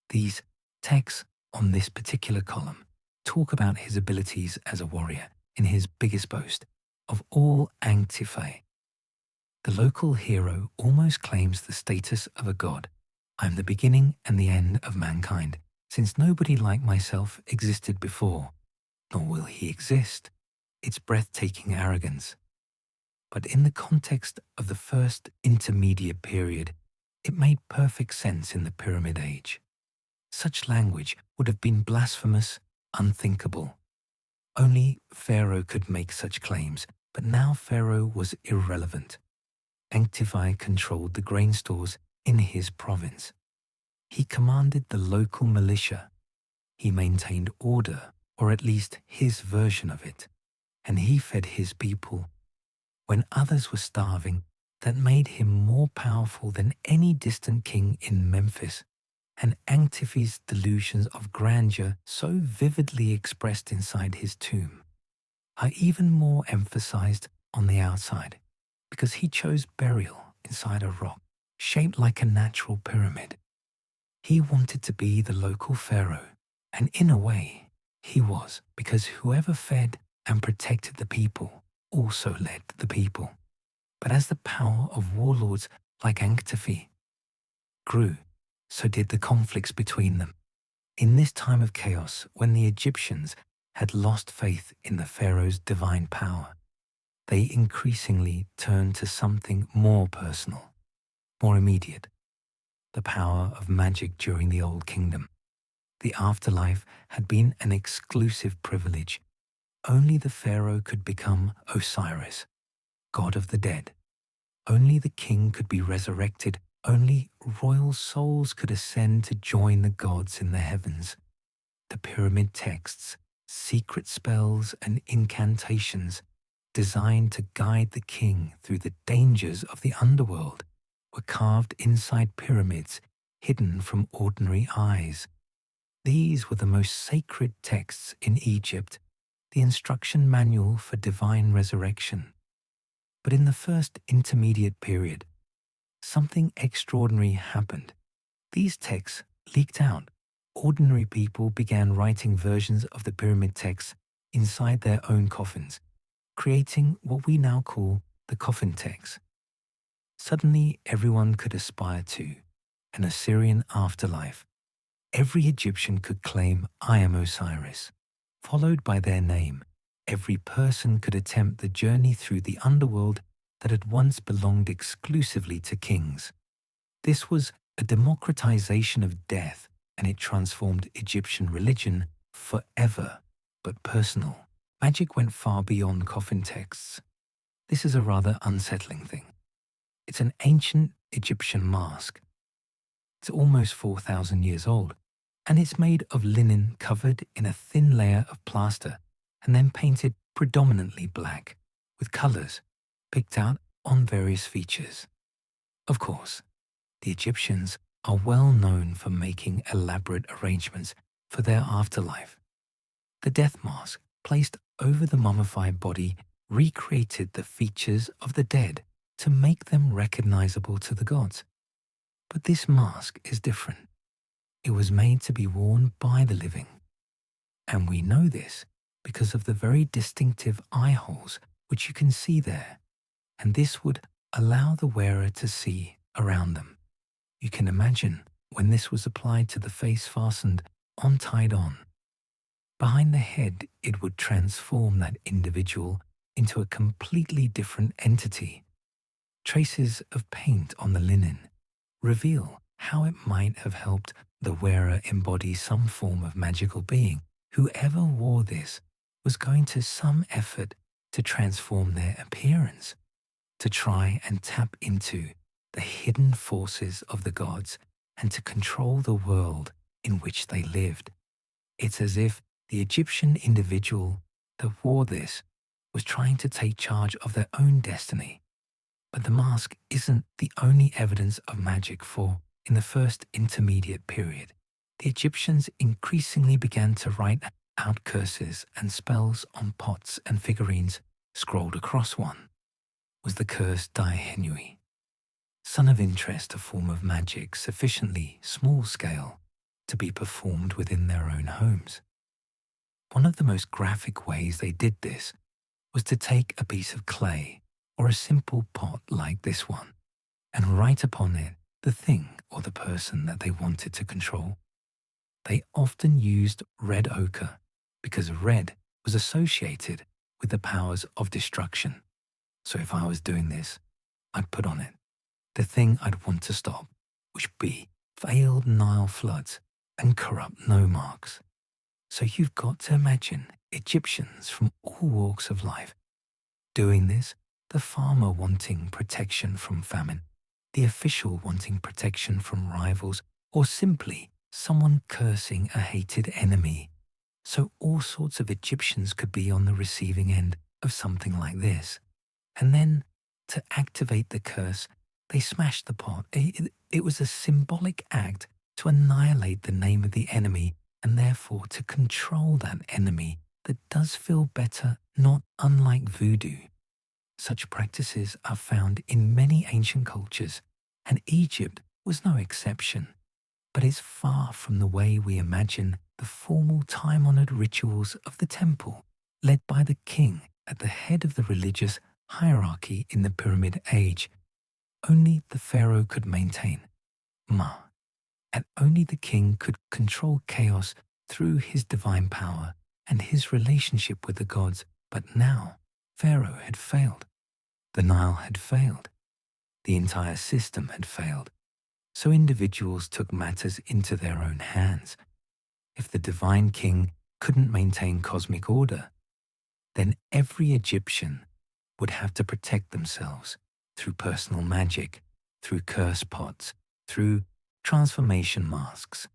These texts on this particular column talk about his abilities as a warrior in his biggest boast of all Antiphai. The local hero almost claims the status of a god. I am the beginning and the end of mankind, since nobody like myself existed before, nor will he exist. It's breathtaking arrogance. But in the context of the first intermediate period, it made perfect sense in the Pyramid Age. Such language would have been blasphemous, unthinkable. Only Pharaoh could make such claims, but now Pharaoh was irrelevant. Antiphai controlled the grain stores in his province. He commanded the local militia. He maintained order, or at least his version of it, and he fed his people. When others were starving, that made him more powerful than any distant king in Memphis, and Antiphai's delusions of grandeur, so vividly expressed inside his tomb, are even more emphasized on the outside, because he chose burial inside a rock shaped like a natural pyramid. He wanted to be the local pharaoh, and in a way, he was, because whoever fed and protected the people also led the people. But as the power of warlords like Antiphai grew, so did the conflicts between them. In this time of chaos, when the Egyptians had lost faith in the pharaoh's divine power, they increasingly turned to something more personal, more immediate, the power of magic during the Old Kingdom. The afterlife had been an exclusive privilege. Only the pharaoh could become Osiris, god of the dead. Only the king could be resurrected. Only royal souls could ascend to join the gods in the heavens. The pyramid texts, secret spells and incantations designed to guide the king through the dangers of the underworld were carved inside pyramids hidden from ordinary eyes. These were the most sacred texts in Egypt, the instruction manual for divine resurrection. But in the first intermediate period, something extraordinary happened. These texts leaked out. Ordinary people began writing versions of the pyramid texts inside their own coffins, creating what we now call the coffin text. Suddenly, everyone could aspire to an Assyrian afterlife. Every Egyptian could claim, I am Osiris. Followed by their name, every person could attempt the journey through the underworld that had once belonged exclusively to kings. This was a democratization of death, and it transformed Egyptian religion forever, but personal. Magic went far beyond coffin texts. This is a rather unsettling thing. It's an ancient Egyptian mask. It's almost 4,000 years old, and it's made of linen covered in a thin layer of plaster and then painted predominantly black, with colors picked out on various features. Of course, the Egyptians are well known for making elaborate arrangements for their afterlife. The death mask placed over the mummified body recreated the features of the dead to make them recognizable to the gods. But this mask is different. It was made to be worn by the living. And we know this because of the very distinctive eye holes which you can see there. And this would allow the wearer to see around them. You can imagine when this was applied to the face fastened on tied on. Behind the head, it would transform that individual into a completely different entity. Traces of paint on the linen reveal how it might have helped the wearer embody some form of magical being. Whoever wore this was going to some effort to transform their appearance, to try and tap into the hidden forces of the gods and to control the world in which they lived. It's as if the Egyptian individual that wore this was trying to take charge of their own destiny. But the mask isn't the only evidence of magic, for in the first intermediate period, the Egyptians increasingly began to write out curses and spells on pots and figurines. Scrolled across one was the curse Daihenui, son of interest, a form of magic sufficiently small scale to be performed within their own homes. One of the most graphic ways they did this was to take a piece of clay or a simple pot like this one and write upon it the thing or the person that they wanted to control. They often used red ochre because red was associated with the powers of destruction. So if I was doing this, I'd put on it the thing I'd want to stop, which would be failed Nile floods and corrupt nomarchs. So you've got to imagine Egyptians from all walks of life doing this, the farmer wanting protection from famine, the official wanting protection from rivals, or simply someone cursing a hated enemy. So all sorts of Egyptians could be on the receiving end of something like this. And then, to activate the curse, they smashed the pot. It was a symbolic act to annihilate the name of the enemy and therefore to control that enemy that does feel better, not unlike voodoo. Such practices are found in many ancient cultures, and Egypt was no exception. But it's far from the way we imagine the formal time-honored rituals of the temple, led by the king at the head of the religious hierarchy in the Pyramid Age. Only the pharaoh could maintain Ma, and only the king could control chaos through his divine power and his relationship with the gods. But now, Pharaoh had failed. The Nile had failed. The entire system had failed. So individuals took matters into their own hands. If the divine king couldn't maintain cosmic order, then every Egyptian would have to protect themselves through personal magic, through curse pots, through transformation masks,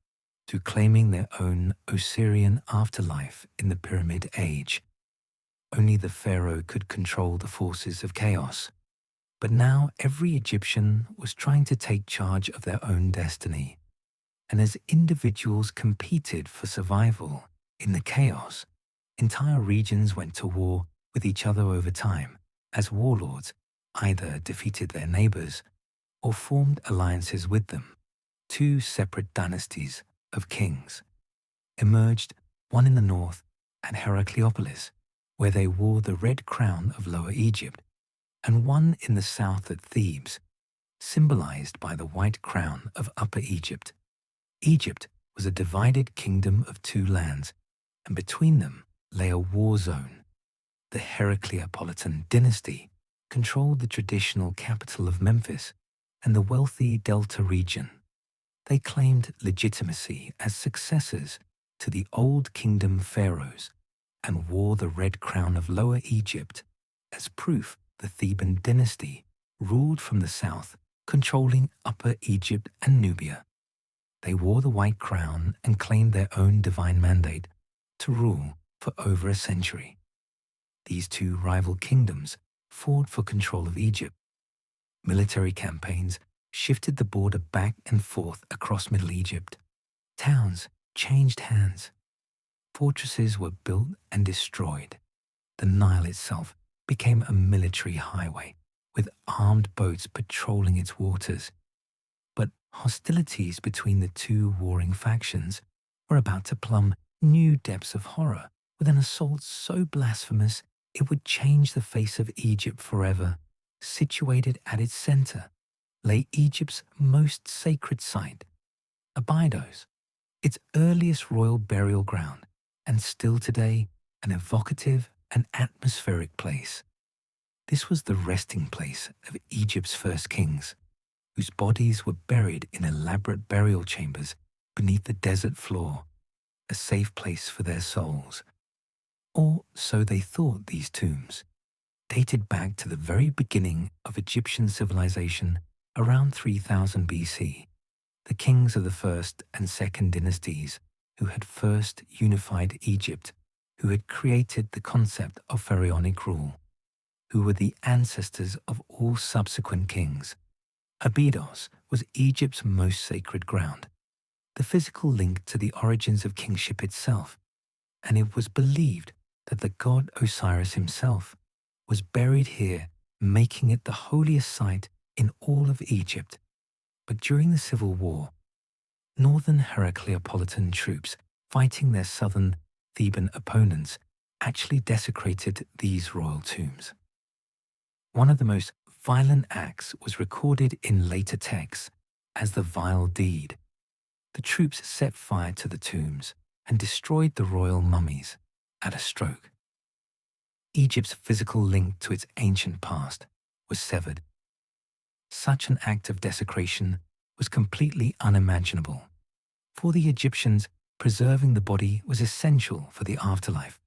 through claiming their own Osirian afterlife in the Pyramid Age. Only the pharaoh could control the forces of chaos. But now every Egyptian was trying to take charge of their own destiny. And as individuals competed for survival in the chaos, entire regions went to war with each other over time, as warlords either defeated their neighbors or formed alliances with them. Two separate dynasties of kings emerged, one in the north at Heracleopolis, where they wore the red crown of Lower Egypt, and one in the south at Thebes, symbolized by the white crown of Upper Egypt. Egypt was a divided kingdom of two lands, and between them lay a war zone. The Heracleopolitan dynasty controlled the traditional capital of Memphis and the wealthy Delta region. They claimed legitimacy as successors to the Old Kingdom pharaohs, and wore the red crown of Lower Egypt as proof the Theban dynasty ruled from the south, controlling Upper Egypt and Nubia. They wore the white crown and claimed their own divine mandate to rule for over a century. These two rival kingdoms fought for control of Egypt. Military campaigns shifted the border back and forth across Middle Egypt. Towns changed hands. Fortresses were built and destroyed. The Nile itself became a military highway, with armed boats patrolling its waters. But hostilities between the two warring factions were about to plumb new depths of horror with an assault so blasphemous it would change the face of Egypt forever. Situated at its center lay Egypt's most sacred site, Abydos, its earliest royal burial ground, and still today an evocative and atmospheric place. This was the resting place of Egypt's first kings, whose bodies were buried in elaborate burial chambers beneath the desert floor, a safe place for their souls. Or so they thought. These tombs dated back to the very beginning of Egyptian civilization around 3000 BC, the kings of the first and second dynasties who had first unified Egypt, who had created the concept of pharaonic rule, who were the ancestors of all subsequent kings. Abydos was Egypt's most sacred ground, the physical link to the origins of kingship itself, and it was believed that the god Osiris himself was buried here, making it the holiest site in all of Egypt. But during the civil war, northern Heracleopolitan troops fighting their southern Theban opponents actually desecrated these royal tombs. One of the most violent acts was recorded in later texts as the Vile Deed. The troops set fire to the tombs and destroyed the royal mummies at a stroke. Egypt's physical link to its ancient past was severed. Such an act of desecration was completely unimaginable. For the Egyptians, preserving the body was essential for the afterlife.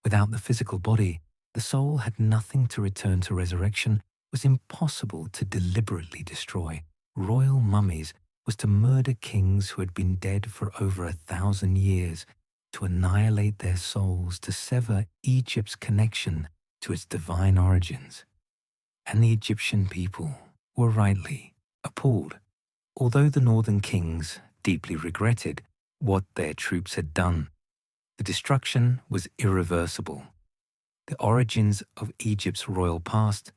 Without the physical body, the soul had nothing to return to. Resurrection was impossible to deliberately destroy. Royal mummies was to murder kings who had been dead for over 1,000 years, to annihilate their souls, to sever Egypt's connection to its divine origins. And the Egyptian people were rightly appalled. Although the northern kings deeply regretted what their troops had done, the destruction was irreversible. The origins of Egypt's royal past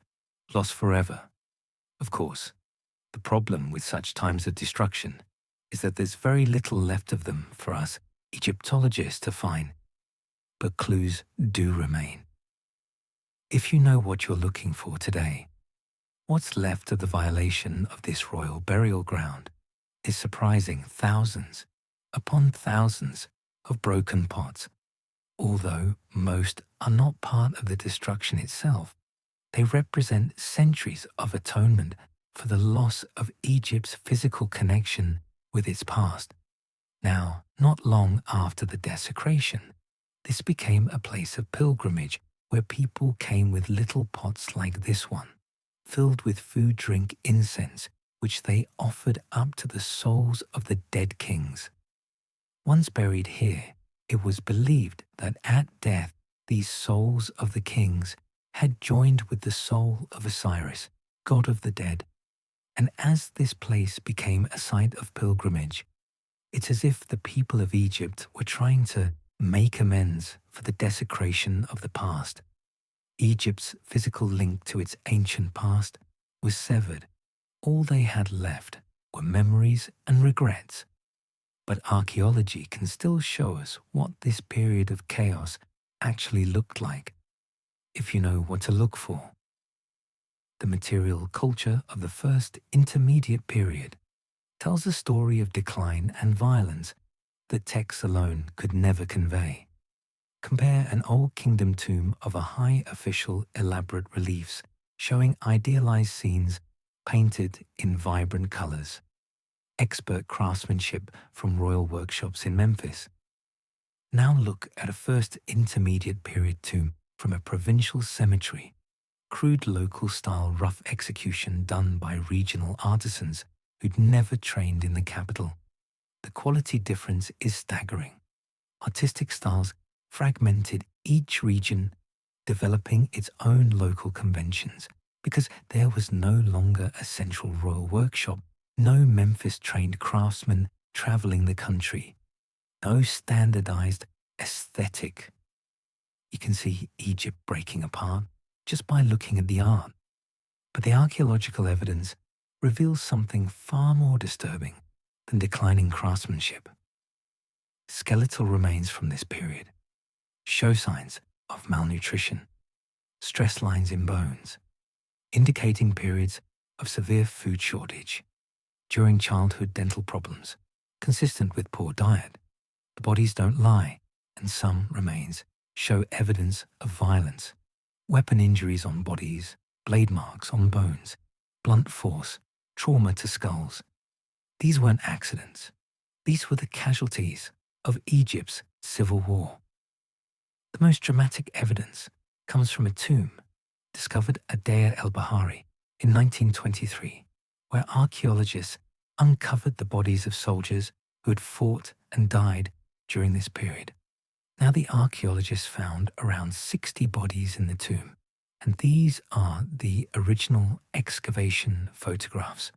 lost forever. Of course, the problem with such times of destruction is that there's very little left of them for us Egyptologists to find, but clues do remain. If you know what you're looking for today, what's left of the violation of this royal burial ground is surprising thousands upon thousands of broken pots. Although most are not part of the destruction itself, they represent centuries of atonement for the loss of Egypt's physical connection with its past. Now, not long after the desecration, this became a place of pilgrimage where people came with little pots like this one, filled with food, drink, incense, which they offered up to the souls of the dead kings. Once buried here, it was believed that at death, these souls of the kings had joined with the soul of Osiris, god of the dead. And as this place became a site of pilgrimage, it's as if the people of Egypt were trying to make amends for the desecration of the past. Egypt's physical link to its ancient past was severed. All they had left were memories and regrets. But archaeology can still show us what this period of chaos actually looked like, if you know what to look for. The material culture of the first intermediate period tells a story of decline and violence that texts alone could never convey. Compare an old kingdom tomb of a high official elaborate reliefs showing idealized scenes painted in vibrant colors, expert craftsmanship from royal workshops in Memphis. Now look at a first intermediate period tomb from a provincial cemetery, crude local-style rough execution done by regional artisans who'd never trained in the capital. The quality difference is staggering. Artistic styles fragmented, each region developing its own local conventions, because there was no longer a central royal workshop, no Memphis-trained craftsmen traveling the country, no standardized aesthetic. You can see Egypt breaking apart just by looking at the art. But the archaeological evidence reveals something far more disturbing than declining craftsmanship. Skeletal remains from this period show signs of malnutrition, stress lines in bones, indicating periods of severe food shortage. During childhood dental problems, consistent with poor diet, the bodies don't lie, and some remains show evidence of violence, weapon injuries on bodies, blade marks on bones, blunt force, trauma to skulls. These weren't accidents. These were the casualties of Egypt's civil war. The most dramatic evidence comes from a tomb discovered at Deir el-Bahari in 1923, where archaeologists uncovered the bodies of soldiers who had fought and died during this period. Now the archaeologists found around 60 bodies in the tomb, and these are the original excavation photographs.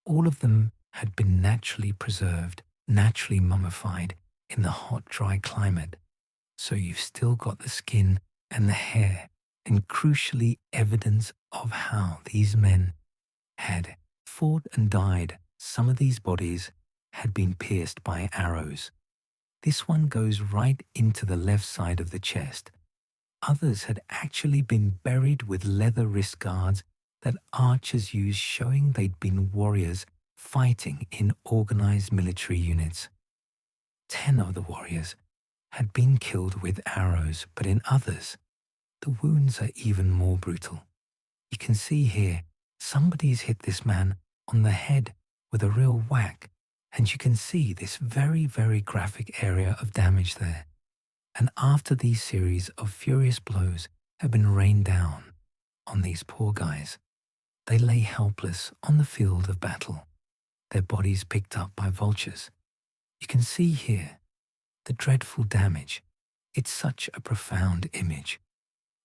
All of them had been naturally preserved, naturally mummified in the hot, dry climate. So you've still got the skin and the hair, and crucially evidence of how these men had fought and died. Some of these bodies had been pierced by arrows. This one goes right into the left side of the chest. Others had actually been buried with leather wrist guards that archers used, showing they'd been warriors fighting in organized military units. 10 of the warriors had been killed with arrows, but in others, the wounds are even more brutal. You can see here, somebody's hit this man on the head with a real whack, and you can see this very, very graphic area of damage there. And after these series of furious blows have been rained down on these poor guys, they lay helpless on the field of battle, their bodies picked up by vultures. You can see here the dreadful damage. It's such a profound image.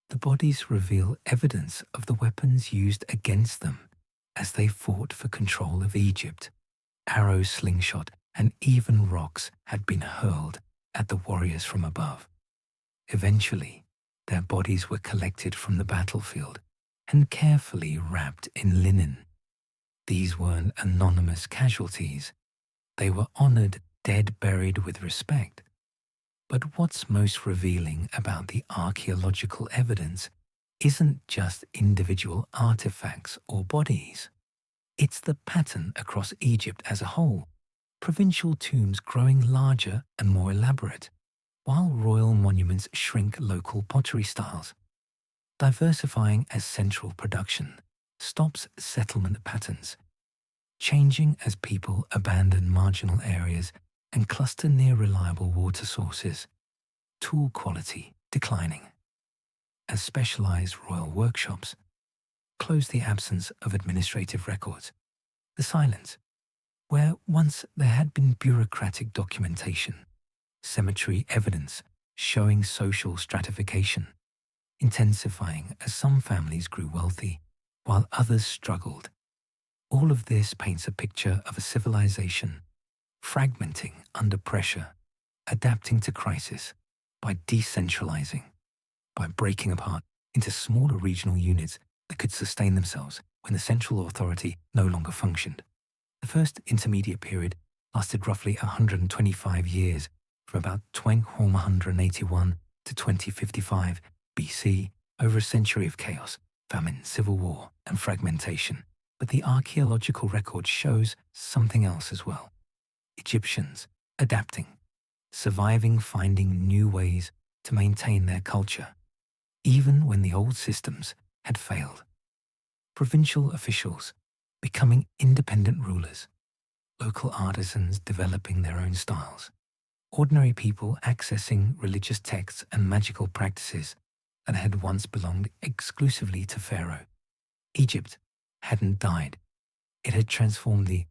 The bodies reveal evidence of the weapons used against them as they fought for control of Egypt. Arrows, slingshot, and even rocks had been hurled at the warriors from above. Eventually, their bodies were collected from the battlefield and carefully wrapped in linen. These weren't anonymous casualties. They were honored, dead, buried with respect. But what's most revealing about the archaeological evidence isn't just individual artifacts or bodies. It's the pattern across Egypt as a whole, provincial tombs growing larger and more elaborate, while royal monuments shrink local pottery styles. Diversifying as central production stops settlement patterns, changing as people abandon marginal areas and cluster near reliable water sources, tool quality declining. As specialized royal workshops close the absence of administrative records, the silence, where once there had been bureaucratic documentation, cemetery evidence showing social stratification, intensifying as some families grew wealthy while others struggled. All of this paints a picture of a civilization fragmenting under pressure, adapting to crisis by decentralizing, by breaking apart into smaller regional units that could sustain themselves when the central authority no longer functioned. The first intermediate period lasted roughly 125 years, from about 2181 to 2055 BC, over a century of chaos, famine, civil war, and fragmentation. But the archaeological record shows something else as well. Egyptians adapting, surviving, finding new ways to maintain their culture, even when the old systems had failed. Provincial officials becoming independent rulers, local artisans developing their own styles, ordinary people accessing religious texts and magical practices that had once belonged exclusively to Pharaoh. Egypt hadn't died. It had transformed. The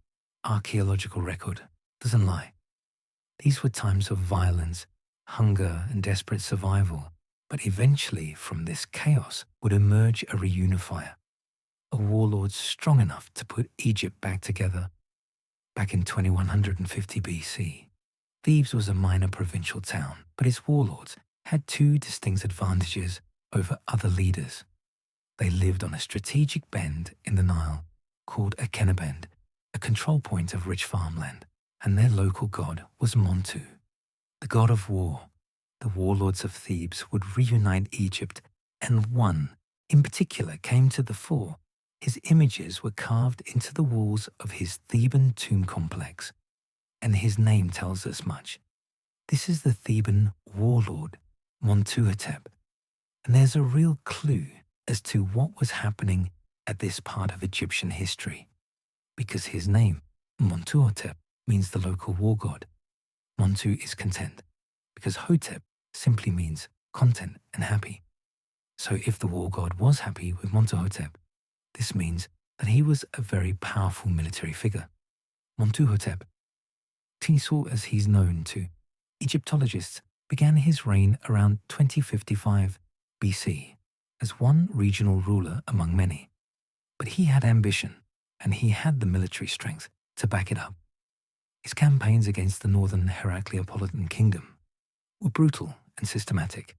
archaeological record doesn't lie. These were times of violence, hunger, and desperate survival. But eventually, from this chaos would emerge a reunifier, a warlord strong enough to put Egypt back together. Back in 2150 BC, Thebes was a minor provincial town, but its warlords had two distinct advantages over other leaders. They lived on a strategic bend in the Nile called Akena Bend, a control point of rich farmland, and their local god was Montu, the god of war. The warlords of Thebes would reunite Egypt, and one, in particular, came to the fore. His images were carved into the walls of his Theban tomb complex, and his name tells us much. This is the Theban warlord, Montuhotep, and there's a real clue as to what was happening at this part of Egyptian history, because his name, Montuhotep, means the local war god. Montu is content, because Hotep simply means content and happy. So if the war god was happy with Montuhotep, this means that he was a very powerful military figure. Montuhotep, Tinsel as he's known to Egyptologists, began his reign around 2055 BC as one regional ruler among many. But he had ambition, and he had the military strength to back it up. His campaigns against the northern Heracleopolitan kingdom were brutal and systematic.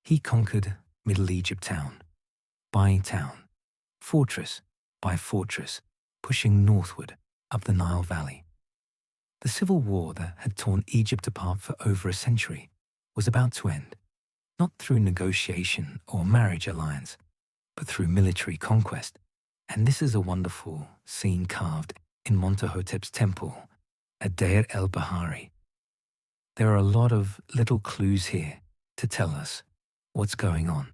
He conquered Middle Egypt town by town, fortress by fortress, pushing northward up the Nile Valley. The civil war that had torn Egypt apart for over a century was about to end, not through negotiation or marriage alliance, but through military conquest. And this is a wonderful scene carved in Montuhotep's temple at Deir el-Bahari. There are a lot of little clues here to tell us what's going on.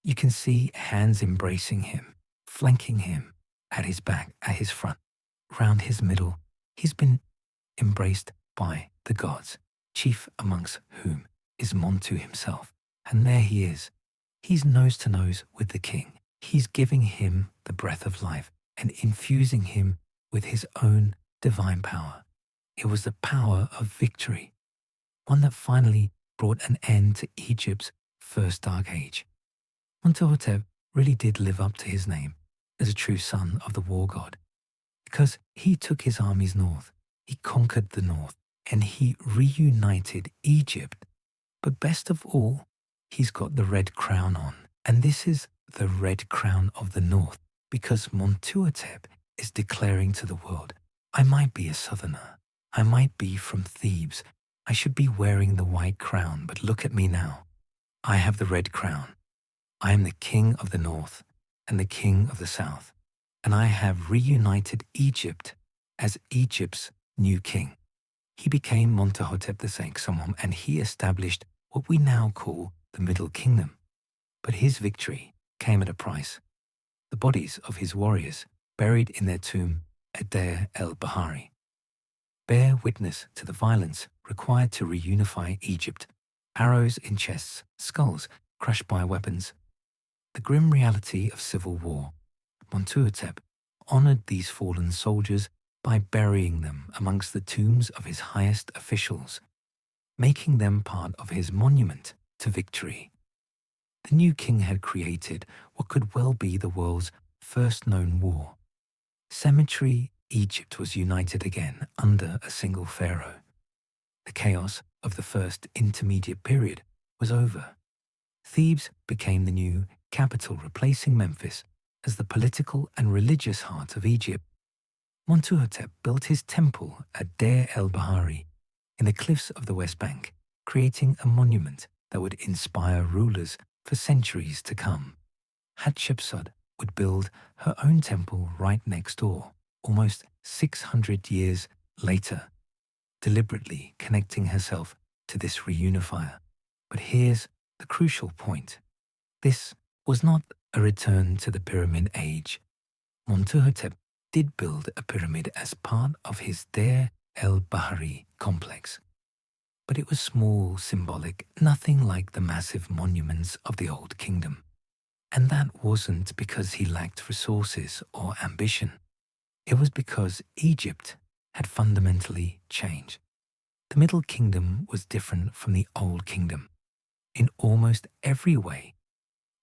You can see hands embracing him, flanking him, at his back, at his front, round his middle. He's been embraced by the gods, chief amongst whom is Montu himself. And there he is. He's nose to nose with the king. He's giving him the breath of life and infusing him with his own divine power. It was the power of victory, one that finally brought an end to Egypt's first dark age. Montuhotep really did live up to his name as a true son of the war god, because he took his armies north, he conquered the north, and he reunited Egypt. But best of all, he's got the red crown on, and this is the red crown of the north, because Montuhotep is declaring to the world, I might be a southerner, I might be from Thebes, I should be wearing the white crown, but look at me now. I have the red crown. I am the king of the north and the king of the south, and I have reunited Egypt as Egypt's new king. He became Montuhotep II, and he established what we now call the Middle Kingdom. But his victory came at a price. The bodies of his warriors buried in their tomb at Deir el-Bahari bear witness to the violence required to reunify Egypt. Arrows in chests, skulls crushed by weapons. The grim reality of civil war. Montuhotep honored these fallen soldiers by burying them amongst the tombs of his highest officials, making them part of his monument to victory. The new king had created what could well be the world's first known war. Cemetery Egypt was united again under a single pharaoh. The chaos of the first intermediate period was over. Thebes became the new capital, replacing Memphis as the political and religious heart of Egypt. Montuhotep built his temple at Deir el-Bahari in the cliffs of the West Bank, creating a monument that would inspire rulers for centuries to come. Hatshepsut would build her own temple right next door, almost 600 years later, deliberately connecting herself to this reunifier. But here's the crucial point. This was not a return to the Pyramid Age. Montuhotep did build a pyramid as part of his Deir el-Bahari complex. But it was small, symbolic, nothing like the massive monuments of the Old Kingdom. And that wasn't because he lacked resources or ambition. It was because Egypt had fundamentally changed. The Middle Kingdom was different from the Old Kingdom. In almost every way,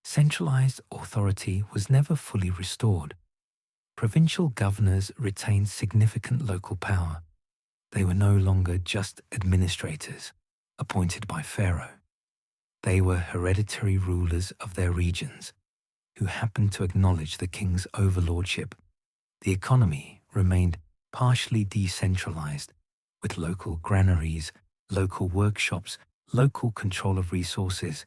centralized authority was never fully restored. Provincial governors retained significant local power. They were no longer just administrators appointed by Pharaoh. They were hereditary rulers of their regions who happened to acknowledge the king's overlordship. The economy remained partially decentralized, with local granaries, local workshops, local control of resources,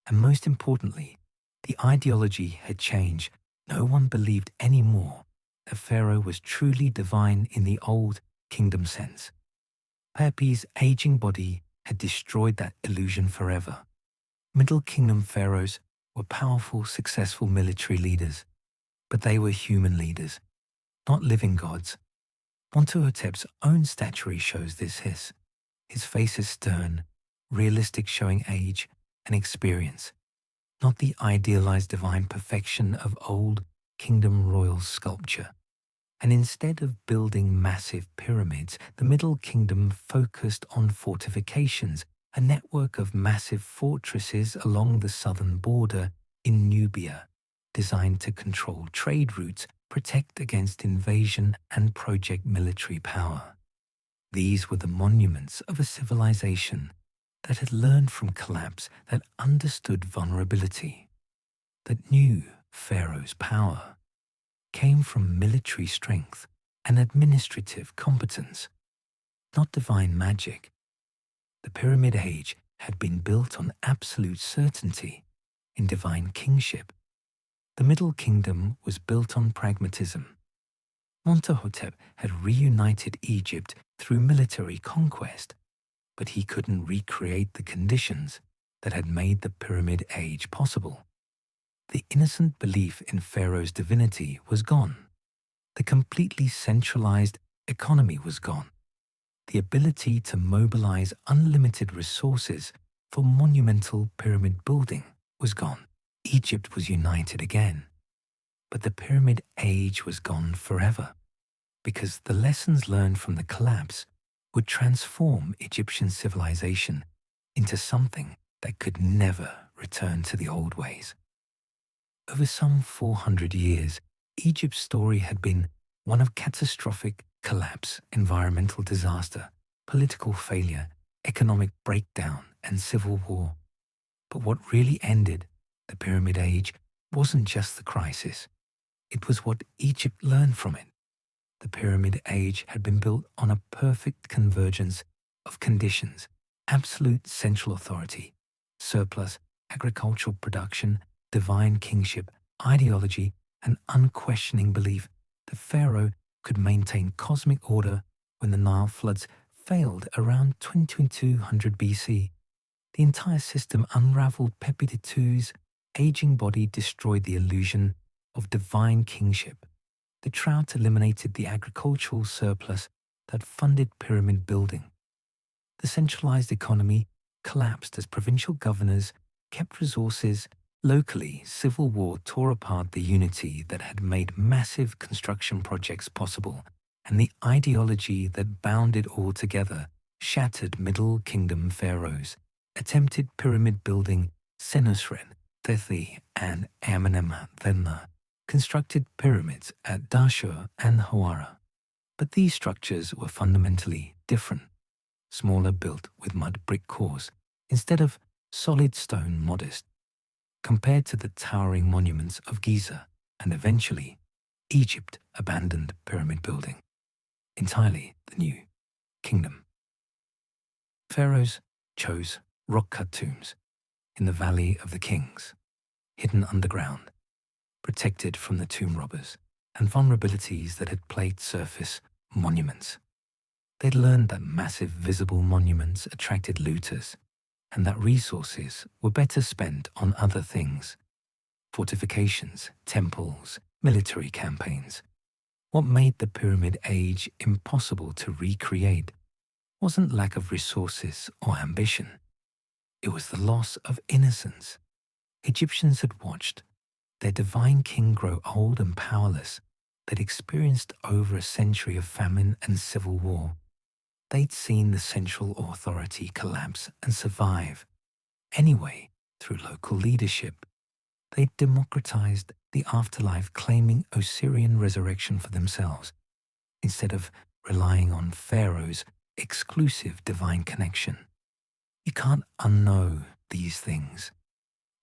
and most importantly, the ideology had changed. No one believed anymore that Pharaoh was truly divine in the Old Kingdom sense. Pepi's aging body had destroyed that illusion forever. Middle Kingdom pharaohs were powerful, successful military leaders, but they were human leaders, not living gods. Montuhotep's own statuary shows this. His face is stern, realistic, showing age and experience, not the idealized divine perfection of Old Kingdom royal sculpture. And instead of building massive pyramids, the Middle Kingdom focused on fortifications, a network of massive fortresses along the southern border in Nubia, designed to control trade routes, protect against invasion, and project military power. These were the monuments of a civilization that had learned from collapse, that understood vulnerability, that knew Pharaoh's power came from military strength and administrative competence, not divine magic. The Pyramid Age had been built on absolute certainty in divine kingship. The Middle Kingdom was built on pragmatism. Montuhotep had reunited Egypt through military conquest, but he couldn't recreate the conditions that had made the Pyramid Age possible. The innocent belief in Pharaoh's divinity was gone. The completely centralized economy was gone. The ability to mobilize unlimited resources for monumental pyramid building was gone. Egypt was united again. But the Pyramid Age was gone forever, because the lessons learned from the collapse would transform Egyptian civilization into something that could never return to the old ways. Over some 400 years, Egypt's story had been one of catastrophic collapse, environmental disaster, political failure, economic breakdown, and civil war. But what really ended the Pyramid Age wasn't just the crisis. It was what Egypt learned from it. The Pyramid Age had been built on a perfect convergence of conditions: absolute central authority, surplus agricultural production, divine kingship, ideology, and unquestioning belief that Pharaoh could maintain cosmic order when the Nile floods failed around 2200 BC. The entire system unraveled. Pepi II's aging body destroyed the illusion of divine kingship. The drought eliminated the agricultural surplus that funded pyramid building. The centralized economy collapsed as provincial governors kept resources locally. Civil war tore apart the unity that had made massive construction projects possible, and the ideology that bound it all together shattered. Middle Kingdom pharaohs attempted pyramid building. Senusret, Tethi, and Amenemhat constructed pyramids at Dashur and Hawara. But these structures were fundamentally different. Smaller, built with mud brick cores instead of solid stone, modest. Compared to the towering monuments of Giza, and eventually, Egypt abandoned pyramid building. Entirely the new kingdom. Pharaohs chose rock-cut tombs in the Valley of the Kings, hidden underground, protected from the tomb robbers and vulnerabilities that had plagued surface monuments. They'd learned that massive visible monuments attracted looters, and that resources were better spent on other things: fortifications, temples, military campaigns. What made the Pyramid Age impossible to recreate wasn't lack of resources or ambition. It was the loss of innocence. Egyptians had watched their divine king grow old and powerless. They'd experienced over a century of famine and civil war. They'd seen the central authority collapse and survive. Anyway, through local leadership, they'd democratized the afterlife, claiming Osirian resurrection for themselves, instead of relying on Pharaoh's exclusive divine connection. You can't unknow these things.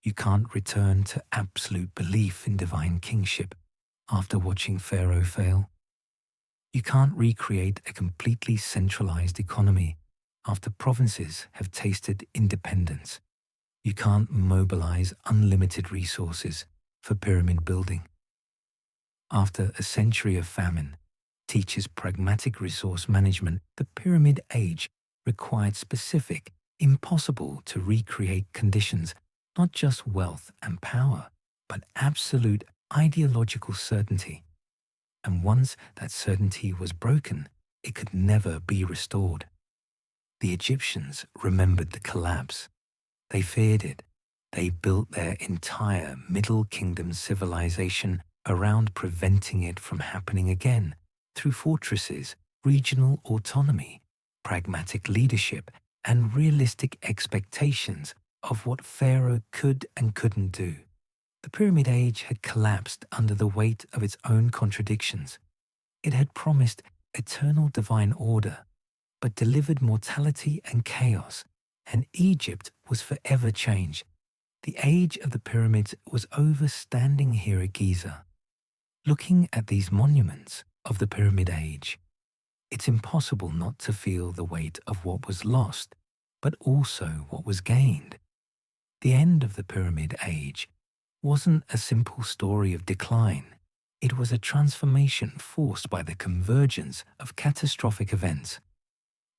You can't return to absolute belief in divine kingship after watching Pharaoh fail. You can't recreate a completely centralized economy after provinces have tasted independence. You can't mobilize unlimited resources for pyramid building. After a century of famine teaches pragmatic resource management, the Pyramid Age required specific, impossible to recreate conditions, not just wealth and power, but absolute ideological certainty. And once that certainty was broken, it could never be restored. The Egyptians remembered the collapse. They feared it. They built their entire Middle Kingdom civilization around preventing it from happening again through fortresses, regional autonomy, pragmatic leadership, and realistic expectations of what Pharaoh could and couldn't do. The Pyramid Age had collapsed under the weight of its own contradictions. It had promised eternal divine order, but delivered mortality and chaos, and Egypt was forever changed. The age of the pyramids was over standing here at Giza. Looking at these monuments of the Pyramid Age, it's impossible not to feel the weight of what was lost, but also what was gained. The end of the Pyramid Age wasn't a simple story of decline. It was a transformation forced by the convergence of catastrophic events.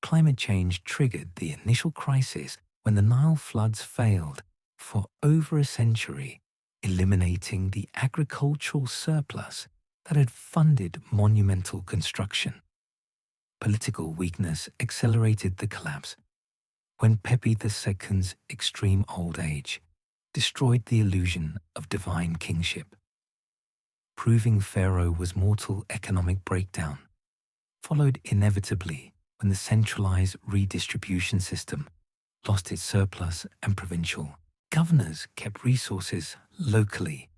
Climate change triggered the initial crisis when the Nile floods failed for over a century, eliminating the agricultural surplus that had funded monumental construction. Political weakness accelerated the collapse when Pepi II's extreme old age destroyed the illusion of divine kingship. Proving Pharaoh was mortal economic breakdown followed inevitably when the centralized redistribution system lost its surplus and provincial governors kept resources locally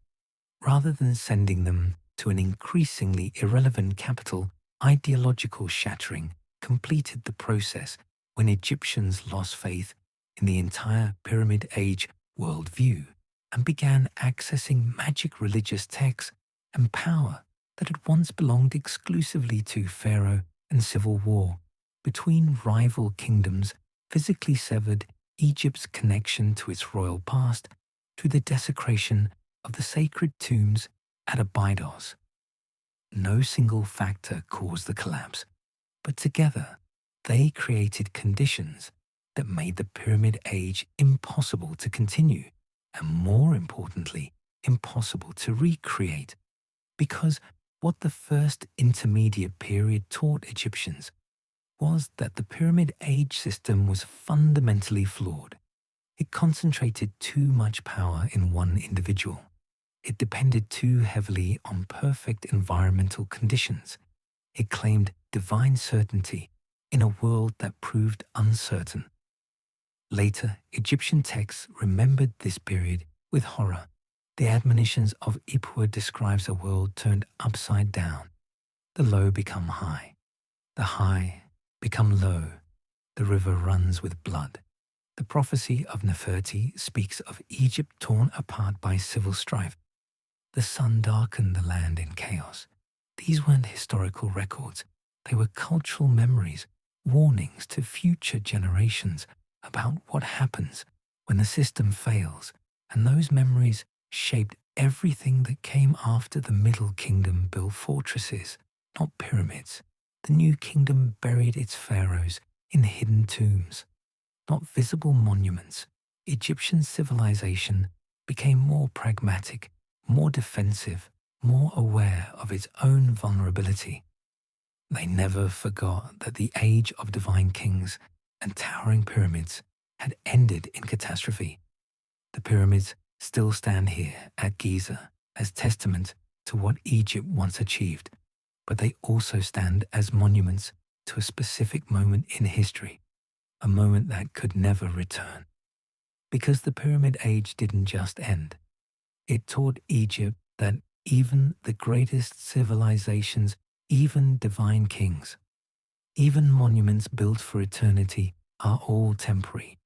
rather than sending them to an increasingly irrelevant capital. Ideological shattering completed the process when Egyptians lost faith in the entire Pyramid Age worldview and began accessing magic religious texts and power that had once belonged exclusively to Pharaoh, and civil war between rival kingdoms physically severed Egypt's connection to its royal past through the desecration of the sacred tombs at Abydos. No single factor caused the collapse, but together they created conditions that made the Pyramid Age impossible to continue, and more importantly, impossible to recreate, because what the first intermediate period taught Egyptians was that the Pyramid Age system was fundamentally flawed. It concentrated too much power in one individual. It depended too heavily on perfect environmental conditions. It claimed divine certainty in a world that proved uncertain. Later, Egyptian texts remembered this period with horror. The admonitions of Ipuwer describes a world turned upside down. The low become high. The high become low. The river runs with blood. The prophecy of Nefertiti speaks of Egypt torn apart by civil strife. The sun darkened the land in chaos. These weren't historical records. They were cultural memories, warnings to future generations about what happens when the system fails, and those memories shaped everything that came after. The Middle Kingdom built fortresses, not pyramids. The New Kingdom buried its pharaohs in hidden tombs, not visible monuments. Egyptian civilization became more pragmatic, more defensive, more aware of its own vulnerability. They never forgot that the age of divine kings and towering pyramids had ended in catastrophe. The pyramids still stand here at Giza as testament to what Egypt once achieved, but they also stand as monuments to a specific moment in history, a moment that could never return. Because the Pyramid Age didn't just end, it taught Egypt that even the greatest civilizations, even divine kings, even monuments built for eternity are all temporary.